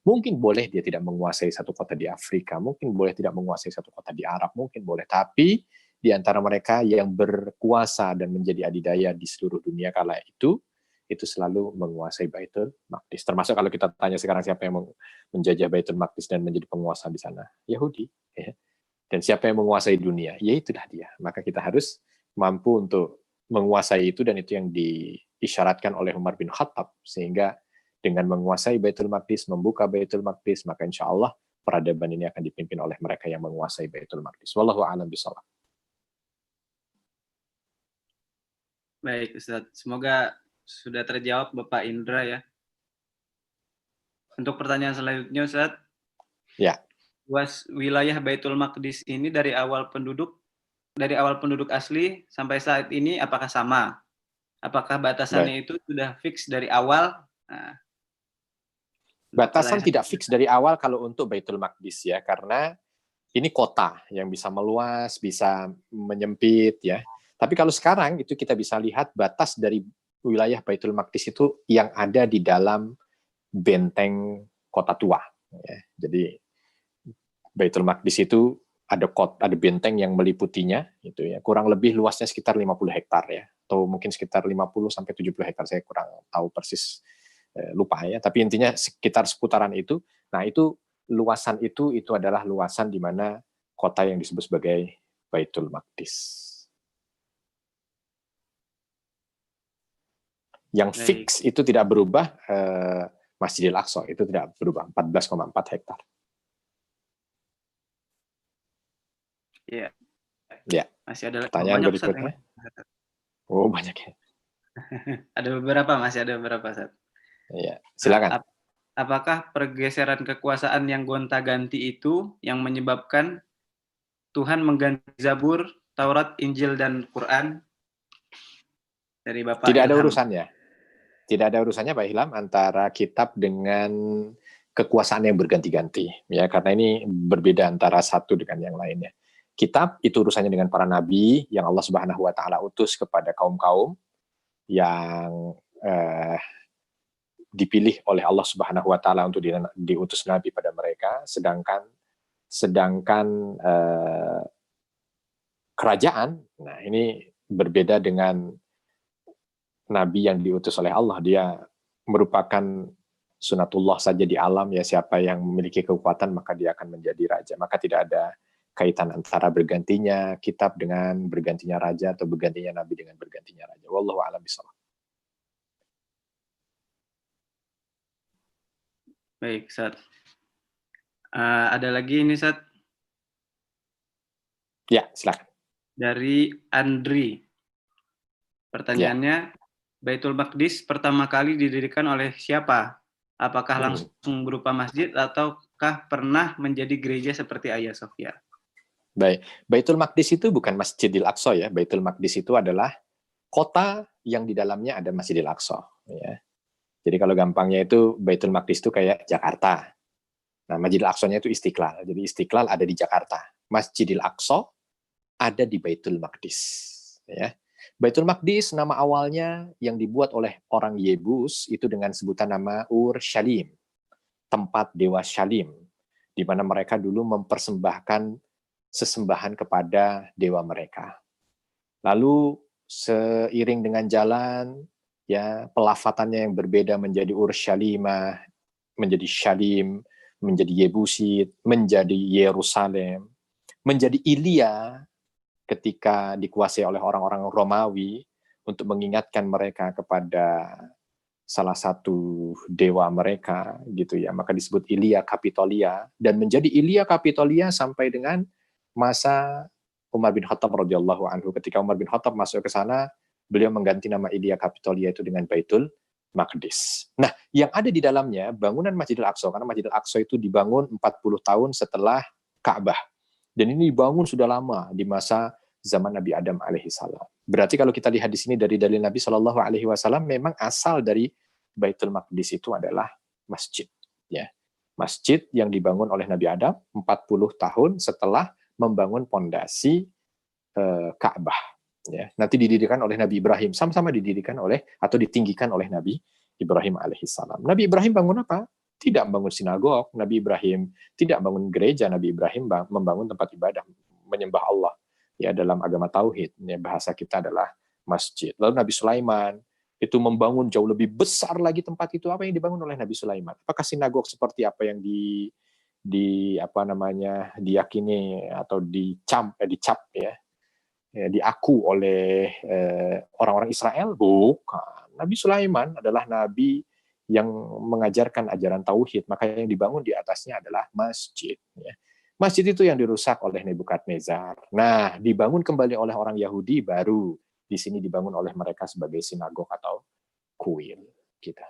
Mungkin boleh dia tidak menguasai satu kota di Afrika, mungkin boleh tidak menguasai satu kota di Arab, mungkin boleh, tapi di antara mereka yang berkuasa dan menjadi adidaya di seluruh dunia kala itu selalu menguasai Baitul Maqdis. Termasuk kalau kita tanya sekarang siapa yang menjajah Baitul Maqdis dan menjadi penguasa di sana, Yahudi. Ya. Dan siapa yang menguasai dunia, ya itulah dia. Maka kita harus mampu untuk menguasai itu, dan itu yang diisyaratkan oleh Umar bin Khattab, sehingga dengan menguasai Baitul Maqdis, membuka Baitul Maqdis, maka insya Allah peradaban ini akan dipimpin oleh mereka yang menguasai Baitul Maqdis. Wallahu a'lam bishawab. Baik, Ustaz. Semoga sudah terjawab Bapak Indra ya. Untuk pertanyaan selanjutnya, Ustaz. Ya. Luas wilayah Baitul Maqdis ini dari awal penduduk asli sampai saat ini apakah sama? Apakah batasannya itu sudah fix dari awal? Nah, batasan tidak fix dari awal kalau untuk Baitul Maqdis ya, karena ini kota yang bisa meluas, bisa menyempit ya. Tapi kalau sekarang itu kita bisa lihat batas dari wilayah Baitul Maqdis itu yang ada di dalam benteng kota tua. Ya. Jadi Baitul Maqdis itu ada benteng yang meliputinya, gitu ya. Kurang lebih luasnya sekitar 50 hektar ya, atau mungkin sekitar 50 sampai 70 hektar, saya kurang tahu persis, lupa ya. Tapi intinya sekitar seputaran itu. Nah itu luasan itu adalah luasan di mana kota yang disebut sebagai Baitul Maqdis. Yang fix itu tidak berubah, Masjidil Aqsa itu tidak berubah, 14,4 hektar. Iya. Ya. Masih ada pertanyaan berikutnya. Oh, banyak ya. Ada beberapa, masih ada beberapa, Ustaz. Iya, silakan. Apakah pergeseran kekuasaan yang gonta-ganti itu yang menyebabkan Tuhan mengganti Zabur, Taurat, Injil, dan Quran? Dari Bapak Tidak ada Ilham. urusannya. Tidak ada urusannya Pak Ilham antara kitab dengan kekuasaan yang berganti-ganti. Ya, karena ini berbeda antara satu dengan yang lainnya. Kitab itu urusannya dengan para nabi yang Allah Subhanahu wa taala utus kepada kaum-kaum yang dipilih oleh Allah Subhanahu wa taala untuk diutus nabi pada mereka, sedangkan kerajaan, nah ini berbeda dengan nabi yang diutus oleh Allah. Dia merupakan sunatullah saja di alam, ya siapa yang memiliki kekuatan maka dia akan menjadi raja. Maka tidak ada kaitan antara bergantinya kitab dengan bergantinya raja atau bergantinya nabi dengan bergantinya raja. Wallahu a'lam bishawab. Baik, Ustaz. Ada lagi ini, Ustaz. Ya, silakan. Dari Andri. Pertanyaannya, Baitul Maqdis pertama kali didirikan oleh siapa? Apakah langsung berupa masjid ataukah pernah menjadi gereja seperti Hagia Sophia? Baik, Baitul Maqdis itu bukan Masjidil Aqsa ya. Baitul Maqdis itu adalah kota yang di dalamnya ada Masjidil Aqsa. Ya. Jadi kalau gampangnya itu Baitul Maqdis itu kayak Jakarta. Nah, Masjidil Aqsa-nya itu Istiqlal. Jadi Istiqlal ada di Jakarta. Masjidil Aqsa ada di Baitul Maqdis. Ya. Baitul Maqdis nama awalnya yang dibuat oleh orang Yebus itu dengan sebutan nama Ur-Shalim, tempat Dewa Shalim, di mana mereka dulu mempersembahkan sesembahan kepada dewa mereka. Lalu seiring dengan jalan, ya pelafatannya yang berbeda menjadi Ur-Shalimah, menjadi Shalim, menjadi Yebusit, menjadi Yerusalem, menjadi Ilia, ketika dikuasai oleh orang-orang Romawi untuk mengingatkan mereka kepada salah satu dewa mereka gitu ya, maka disebut Ilia Capitolia, dan menjadi Ilia Capitolia sampai dengan masa Umar bin Khattab radhiyallahu anhu. Ketika Umar bin Khattab masuk ke sana, beliau mengganti nama Ilia Capitolia itu dengan Baitul Maqdis. Nah, yang ada di dalamnya bangunan Masjidil Aqsa, karena Masjidil Aqsa itu dibangun 40 tahun setelah Ka'bah. Dan ini dibangun sudah lama di masa zaman Nabi Adam alaihissalam. Berarti kalau kita lihat di sini dari dalil Nabi Shallallahu alaihi wasallam, memang asal dari Baitul Maqdis itu adalah masjid, ya. Masjid yang dibangun oleh Nabi Adam 40 tahun setelah membangun pondasi Ka'bah, ya. Nanti didirikan oleh Nabi Ibrahim, sama-sama didirikan oleh atau ditinggikan oleh Nabi Ibrahim alaihissalam. Nabi Ibrahim bangun apa? Tidak membangun sinagog. Nabi Ibrahim tidak membangun gereja. Nabi Ibrahim membangun tempat ibadah, menyembah Allah. Ya, dalam agama tauhid, ya, bahasa kita adalah masjid. Lalu Nabi Sulaiman itu membangun jauh lebih besar lagi tempat itu. Apa yang dibangun oleh Nabi Sulaiman? Apakah sinagog seperti apa yang diyakini atau dicap ya, diaku oleh orang-orang Israel? Bukan. Nabi Sulaiman adalah nabi yang mengajarkan ajaran tauhid, maka yang dibangun di atasnya adalah masjid. Ya. Masjid itu yang dirusak oleh Nebukadnezar. Nah, dibangun kembali oleh orang Yahudi, baru di sini dibangun oleh mereka sebagai sinagog atau kuil. Gitu.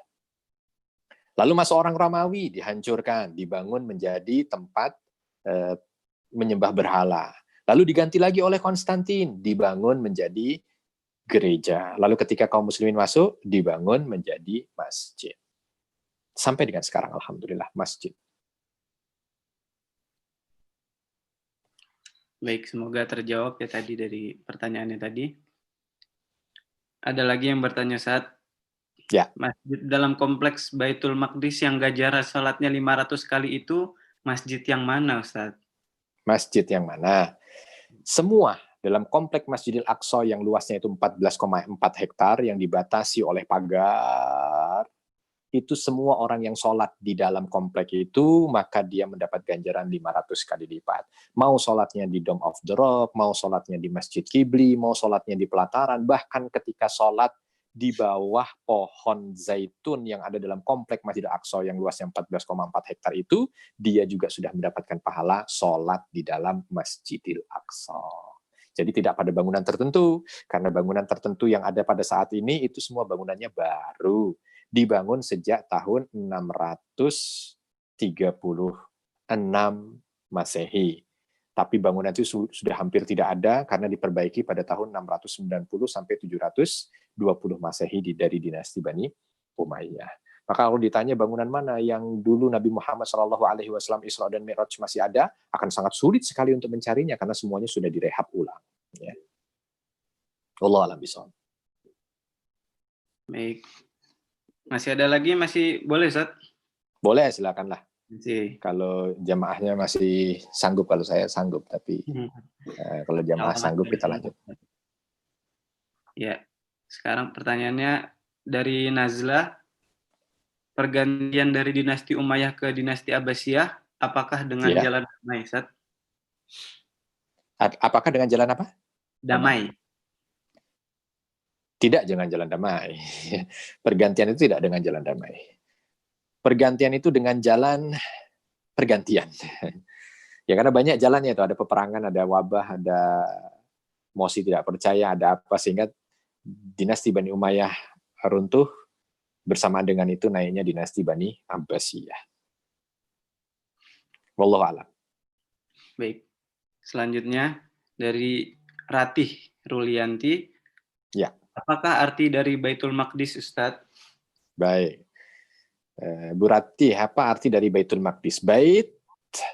Lalu masa orang Romawi dihancurkan, dibangun menjadi tempat menyembah berhala. Lalu diganti lagi oleh Konstantin, dibangun menjadi gereja. Lalu ketika kaum muslimin masuk, dibangun menjadi masjid. Sampai dengan sekarang, alhamdulillah, masjid. Baik, semoga terjawab ya tadi dari pertanyaannya tadi. Ada lagi yang bertanya, Ustaz. Ya. Masjid dalam kompleks Baitul Maqdis yang gajah salatnya 500 kali itu, masjid yang mana, Ustaz? Masjid yang mana? Semua dalam kompleks Masjidil Aqsa yang luasnya itu 14,4 hektar yang dibatasi oleh pagar, itu semua orang yang sholat di dalam komplek itu, maka dia mendapat ganjaran 500 kali lipat. Mau sholatnya di Dome of the Rock, mau sholatnya di Masjid Qibli, mau sholatnya di pelataran, bahkan ketika sholat di bawah pohon zaitun yang ada dalam komplek Masjid Aqsa yang luasnya 14,4 hektar itu, dia juga sudah mendapatkan pahala sholat di dalam Masjidil Aqsa. Jadi tidak pada bangunan tertentu, karena bangunan tertentu yang ada pada saat ini itu semua bangunannya baru. Dibangun sejak tahun 636 Masehi. Tapi bangunan itu sudah hampir tidak ada karena diperbaiki pada tahun 690 sampai 720 Masehi dari dinasti Bani Umayyah. Maka kalau ditanya bangunan mana yang dulu Nabi Muhammad SAW Isra dan Mi'raj masih ada, akan sangat sulit sekali untuk mencarinya karena semuanya sudah direhab ulang. Ya. Wallahu a'lam bishawab. Baik. Masih ada lagi? Masih boleh, Ustaz? Boleh, silakanlah. Masih. Kalau jamaahnya masih sanggup, kalau saya sanggup, tapi kalau jamaah sanggup kita lanjut. Ya, sekarang pertanyaannya dari Nazla. pergantian dari dinasti Umayyah ke dinasti Abbasiyah, apakah dengan Iya. jalan damai, Ustaz? Apakah dengan jalan apa? Damai. Tidak dengan jalan damai. Pergantian itu tidak dengan jalan damai. Pergantian itu dengan jalan pergantian. Ya karena banyak jalannya itu, ada peperangan, ada wabah, ada mosi tidak percaya, ada apa, sehingga dinasti Bani Umayyah runtuh, bersamaan dengan itu naiknya dinasti Bani Abbasiyah. Wallahu a'lam. Baik. Selanjutnya dari Ratih Rulianti. Ya. Apakah arti dari Baitul Maqdis, Ustadz? Baik. Bu Ratih, apa arti dari Baitul Maqdis? Bait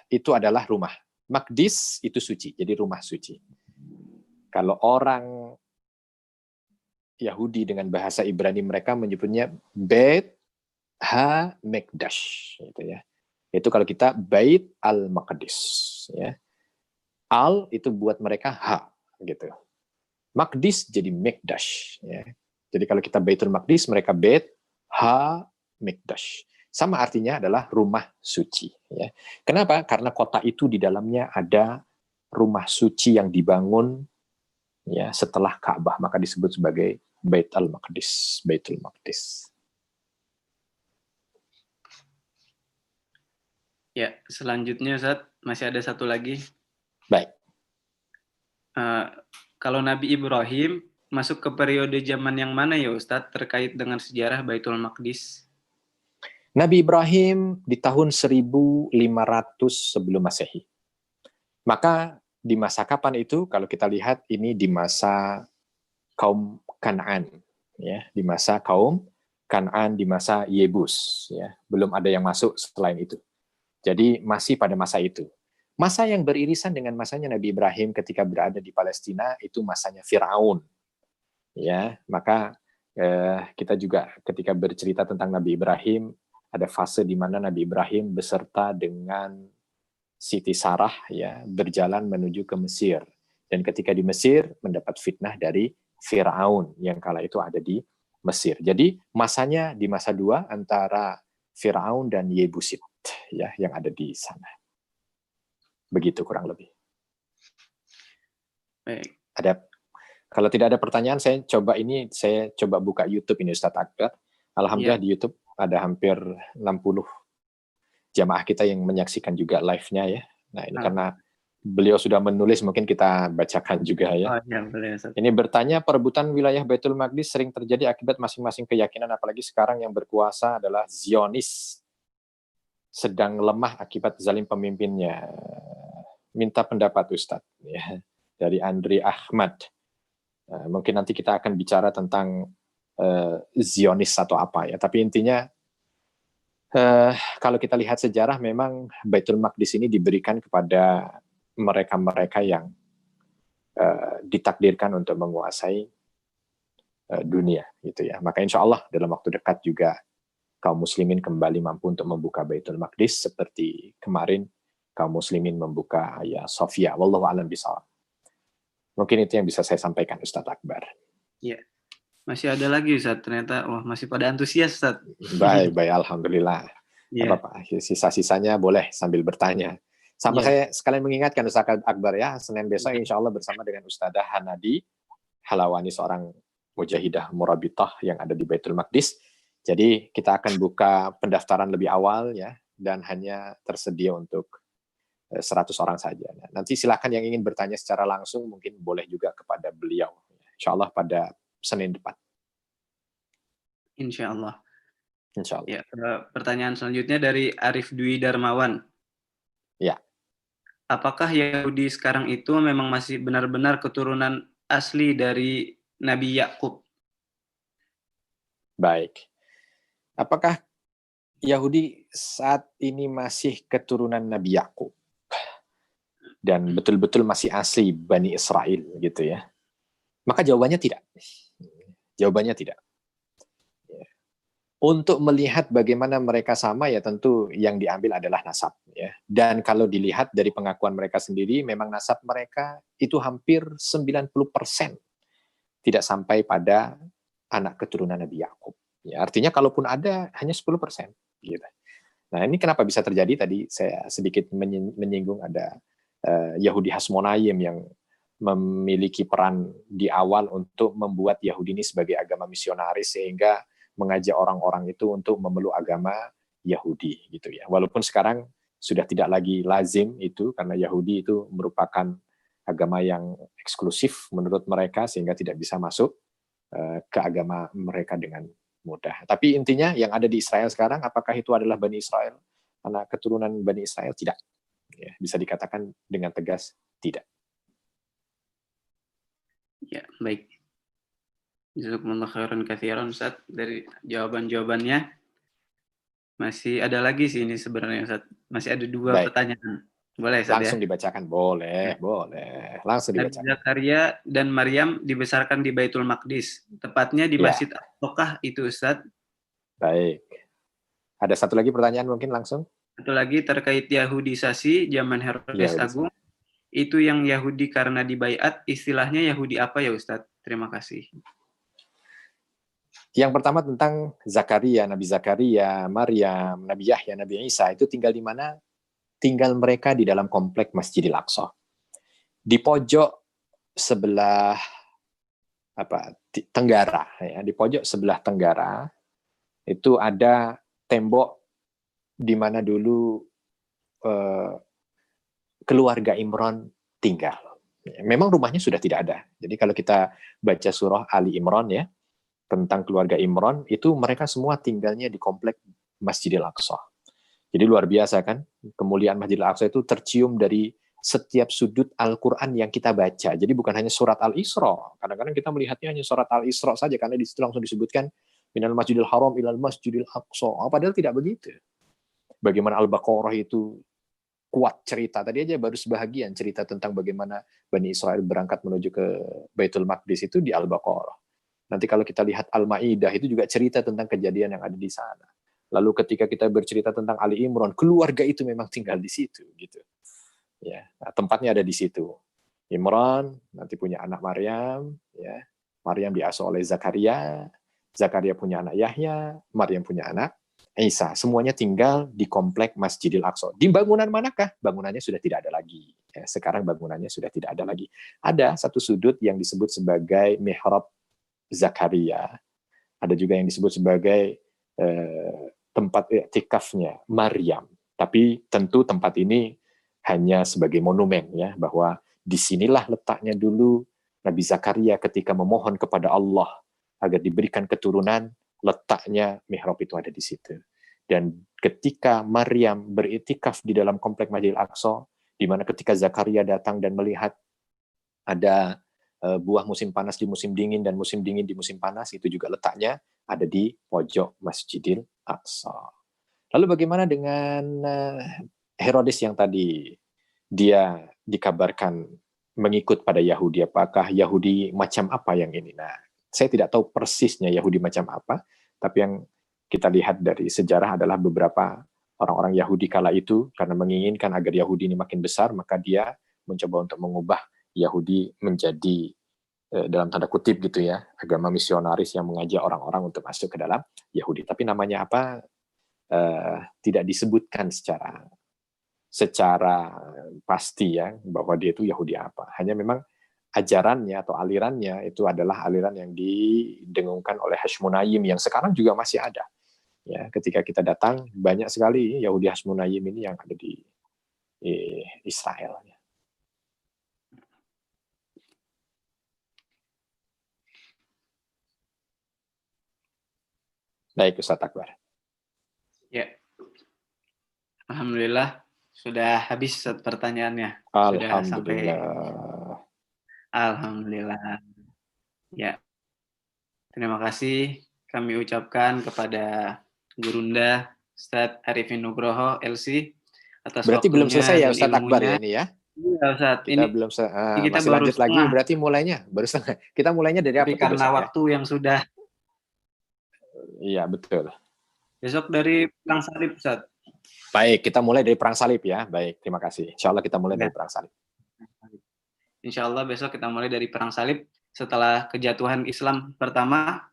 itu adalah rumah. Maqdis itu suci, jadi rumah suci. Kalau orang Yahudi dengan bahasa Ibrani, mereka menyebutnya Bait Ha-Mekdash, gitu ya. Itu kalau kita Bait Al-Maqdis, ya. Al itu buat mereka Ha, gitu. Maqdis jadi Mekdash, ya. Jadi kalau kita Baitul Maqdis, mereka Bait Ha-Mekdash. Sama artinya adalah rumah suci, ya. Kenapa? Karena kota itu di dalamnya ada rumah suci yang dibangun, ya, setelah Ka'bah, maka disebut sebagai Bait Al-Maqdis, Baitul Maqdis. Ya, selanjutnya Ustaz, masih ada satu lagi. Baik. Kalau Nabi Ibrahim masuk ke periode zaman yang mana ya Ustadz terkait dengan sejarah Baitul Maqdis? Nabi Ibrahim di tahun 1500 sebelum Masehi. Maka di masa kapan itu? Kalau kita lihat ini di masa kaum Kan'an, ya, di masa kaum Kan'an, di masa Yebus, ya. Belum ada yang masuk selain itu. Jadi masih pada masa itu. Masa yang beririsan dengan masanya Nabi Ibrahim ketika berada di Palestina itu masanya Firaun. Ya, maka kita juga ketika bercerita tentang Nabi Ibrahim ada fase di mana Nabi Ibrahim beserta dengan Siti Sarah, ya, berjalan menuju ke Mesir, dan ketika di Mesir mendapat fitnah dari Firaun yang kala itu ada di Mesir. Jadi masanya di masa dua antara Firaun dan Yebusit, ya, yang ada di sana. Begitu kurang lebih. Baik. Kalau tidak ada pertanyaan, saya coba buka YouTube ini Ustadz Akbar. Alhamdulillah di YouTube ada hampir 60 jamaah kita yang menyaksikan juga live-nya, ya. Nah, ini karena beliau sudah menulis, mungkin kita bacakan juga, ya. Oh, ya, boleh, Ustaz. Ini bertanya, perebutan wilayah Baitul Maqdis sering terjadi akibat masing-masing keyakinan, apalagi sekarang yang berkuasa adalah Zionis sedang lemah akibat zalim pemimpinnya. Minta pendapat Ustadz, ya, dari Andri Ahmad. Mungkin nanti kita akan bicara tentang Zionis atau apa, ya. Tapi intinya kalau kita lihat sejarah, memang Baitul Maqdis ini diberikan kepada mereka-mereka yang ditakdirkan untuk menguasai dunia, gitu ya. Maka insya Allah dalam waktu dekat juga kaum muslimin kembali mampu untuk membuka Baitul Maqdis seperti kemarin kaum muslimin membuka ya Sofia. Wallahu a'lam bishawab. Mungkin itu yang bisa saya sampaikan, Ustadz Akbar. Iya. Masih ada lagi Ustadz, ternyata masih pada antusias Ustadz. Baik, alhamdulillah. Apa, sisa-sisanya boleh sambil bertanya. Sama saya sekalian mengingatkan Ustadz Akbar, ya, Senin besok insya Allah bersama dengan Ustadzah Hanadi Halawani, seorang mujahidah murabitah yang ada di Baitul Maqdis. Jadi kita akan buka pendaftaran lebih awal, ya, dan hanya tersedia untuk 100 orang saja. Nah, nanti silakan yang ingin bertanya secara langsung mungkin boleh juga kepada beliau. Insya Allah pada Senin depan. Insya Allah. Insya Allah. Ya, pertanyaan selanjutnya dari Arif Dwi Darmawan. Ya. Apakah Yahudi sekarang itu memang masih benar-benar keturunan asli dari Nabi Yakub? Baik. Apakah Yahudi saat ini masih keturunan Nabi Yakub dan betul-betul masih asli Bani Israel, gitu ya? Maka jawabannya tidak. Jawabannya tidak. Untuk melihat bagaimana mereka sama, ya tentu yang diambil adalah nasab, ya. Dan kalau dilihat dari pengakuan mereka sendiri, memang nasab mereka itu hampir 90% tidak sampai pada anak keturunan Nabi Yakub. Ya, artinya kalaupun ada hanya 10%. Gitu. Nah, ini kenapa bisa terjadi? Tadi saya sedikit menyinggung ada Yahudi Hasmonayim yang memiliki peran di awal untuk membuat Yahudi ini sebagai agama misionaris sehingga mengajak orang-orang itu untuk memeluk agama Yahudi gitu ya. Walaupun sekarang sudah tidak lagi lazim itu karena Yahudi itu merupakan agama yang eksklusif menurut mereka sehingga tidak bisa masuk ke agama mereka dengan mudah. Tapi intinya yang ada di Israel sekarang, apakah itu adalah Bani Israel? Anak keturunan Bani Israel? Tidak. Ya, bisa dikatakan dengan tegas, tidak. Ya, baik. Jazakumullah khairan katsiran Ustaz dari jawaban-jawabannya. Masih ada lagi sih ini sebenarnya Ustaz. Masih ada 2 Baik. pertanyaan. Boleh Ustaz langsung ya? dibacakan. Boleh, boleh. Langsung Nabi dibacakan. Zakaria dan Maryam dibesarkan di Baitul Maqdis, tepatnya di Ya. Masjid Al-Aqsah itu Ustaz. Baik. Ada satu lagi pertanyaan mungkin langsung? Satu lagi terkait Yahudisasi zaman Herodes Agung. Itu yang Yahudi karena dibaiat, istilahnya Yahudi apa ya Ustaz? Terima kasih. Yang pertama tentang Zakaria, Nabi Zakaria, Maryam, Nabi Yahya, Nabi Isa, itu tinggal di mana? Tinggal mereka di dalam komplek Masjidil Aqsa. Di pojok sebelah tenggara, ya, di pojok sebelah tenggara itu ada tembok di mana dulu keluarga Imran tinggal. Memang rumahnya sudah tidak ada. Jadi kalau kita baca surah Ali Imran ya, tentang keluarga Imran, itu mereka semua tinggalnya di komplek Masjidil Aqsa. Jadi luar biasa kan, kemuliaan Masjidil Aqsa itu tercium dari setiap sudut Al-Quran yang kita baca. Jadi bukan hanya surat Al-Isra. Kadang-kadang kita melihatnya hanya surat Al-Isra saja, karena di situ langsung disebutkan minal Masjidil Haram ilal Masjidil Aqsa. Padahal tidak begitu. Bagaimana Al-Baqarah itu kuat cerita. Tadi aja baru sebahagian cerita tentang bagaimana Bani Israel berangkat menuju ke Baitul Maqdis itu di Al-Baqarah. Nanti kalau kita lihat Al-Maidah itu juga cerita tentang kejadian yang ada di sana. Lalu ketika kita bercerita tentang Ali Imran, keluarga itu memang tinggal di situ, gitu. Ya, nah, tempatnya ada di situ. Imran nanti punya anak Maryam, ya. Maryam diasuh oleh Zakaria, Zakaria punya anak Yahya, Maryam punya anak Isa. Semuanya tinggal di komplek Masjidil Aqsa. Di bangunan manakah? Bangunannya sudah tidak ada lagi. Ya, sekarang bangunannya sudah tidak ada lagi. Ada satu sudut yang disebut sebagai mihrab Zakaria. Ada juga yang disebut sebagai tempat i'tikafnya Maryam. Tapi tentu tempat ini hanya sebagai monumen ya, bahwa disinilah letaknya dulu Nabi Zakaria ketika memohon kepada Allah agar diberikan keturunan, letaknya mihrab itu ada di situ. Dan ketika Maryam beriktikaf di dalam komplek Masjidil Aqsa, di mana ketika Zakaria datang dan melihat ada buah musim panas di musim dingin dan musim dingin di musim panas, itu juga letaknya ada di pojok Masjidil Aqsa. Lalu bagaimana dengan Herodes yang tadi dia dikabarkan mengikut pada Yahudi? Apakah Yahudi macam apa yang ini? Nah, saya tidak tahu persisnya Yahudi macam apa, tapi yang kita lihat dari sejarah adalah beberapa orang-orang Yahudi kala itu karena menginginkan agar Yahudi ini makin besar, maka dia mencoba untuk mengubah Yahudi menjadi dalam tanda kutip gitu ya, agama misionaris yang mengajak orang-orang untuk masuk ke dalam Yahudi. Tapi namanya apa tidak disebutkan secara pasti ya bahwa dia itu Yahudi apa. Hanya memang ajarannya atau alirannya itu adalah aliran yang didengungkan oleh Hashmonayim yang sekarang juga masih ada. Ya, ketika kita datang banyak sekali Yahudi Hashmonayim ini yang ada di Israel. Baik, Ustaz Akbar. Ya. Alhamdulillah sudah habis pertanyaannya. Alhamdulillah. Sudah sampai. Alhamdulillah. Ya. Terima kasih kami ucapkan kepada Gurunda Ustadz Arifin Nugroho LC atas berarti belum selesai ya Ustadz Akbar ya ini ya? Iya Ustadz. Kita ini belum kita masih baru lanjut setengah. lagi berarti mulainya baru setengah. Kita mulainya dari tapi apa? Karena waktu yang sudah. Iya betul. Besok dari Perang Salib Ustadz. Baik, kita mulai dari Perang Salib ya. Baik, terima kasih. Insya Allah kita mulai dari Perang Salib. Insya Allah besok kita mulai dari Perang Salib setelah kejatuhan Islam pertama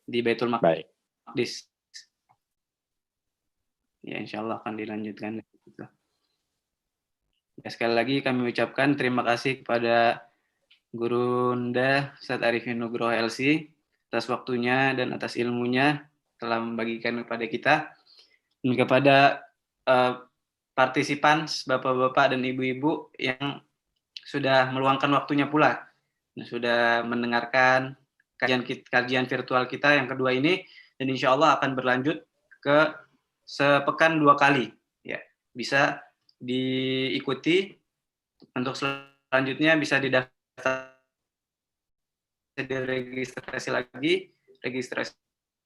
di Baitul Maqdis. Baik. Maqdis. Ya, insya Allah akan dilanjutkan. Ya, sekali lagi kami ucapkan terima kasih kepada Guru Unda Ustadz Arifin Nugroho LC atas waktunya dan atas ilmunya telah membagikan kepada kita, dan kepada partisipan bapak-bapak dan ibu-ibu yang sudah meluangkan waktunya pula dan sudah mendengarkan kajian virtual kita yang kedua ini, dan insya Allah akan berlanjut ke sepekan 2 kali. Ya, bisa diikuti. Untuk selanjutnya bisa didaftar, diregistrasi lagi, registrasi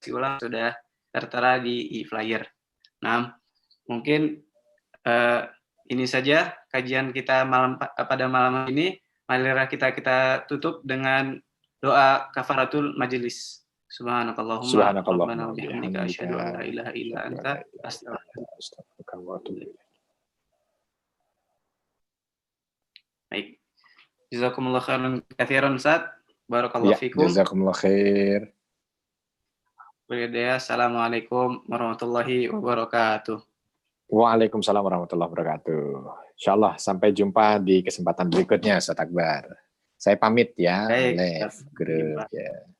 ulang sudah tertera di e-flyer. Nah, mungkin ini saja kajian kita pada malam ini. Marilah kita tutup dengan doa kafaratul majelis. Subhanakallahumma wa bihamdika asyhadu an la ilaha illa anta astaghfiruka wa atubu ilaik. Baik. Jazakumullah khairan katsiran Ustaz. Barakallahu fikum. Jazakumullah khair. Assalamualaikum warahmatullahi wabarakatuh. Waalaikumsalam warahmatullahi wabarakatuh. Insyaallah sampai jumpa di kesempatan berikutnya, Ustaz Akbar. Saya pamit ya. Baik, Grup ya.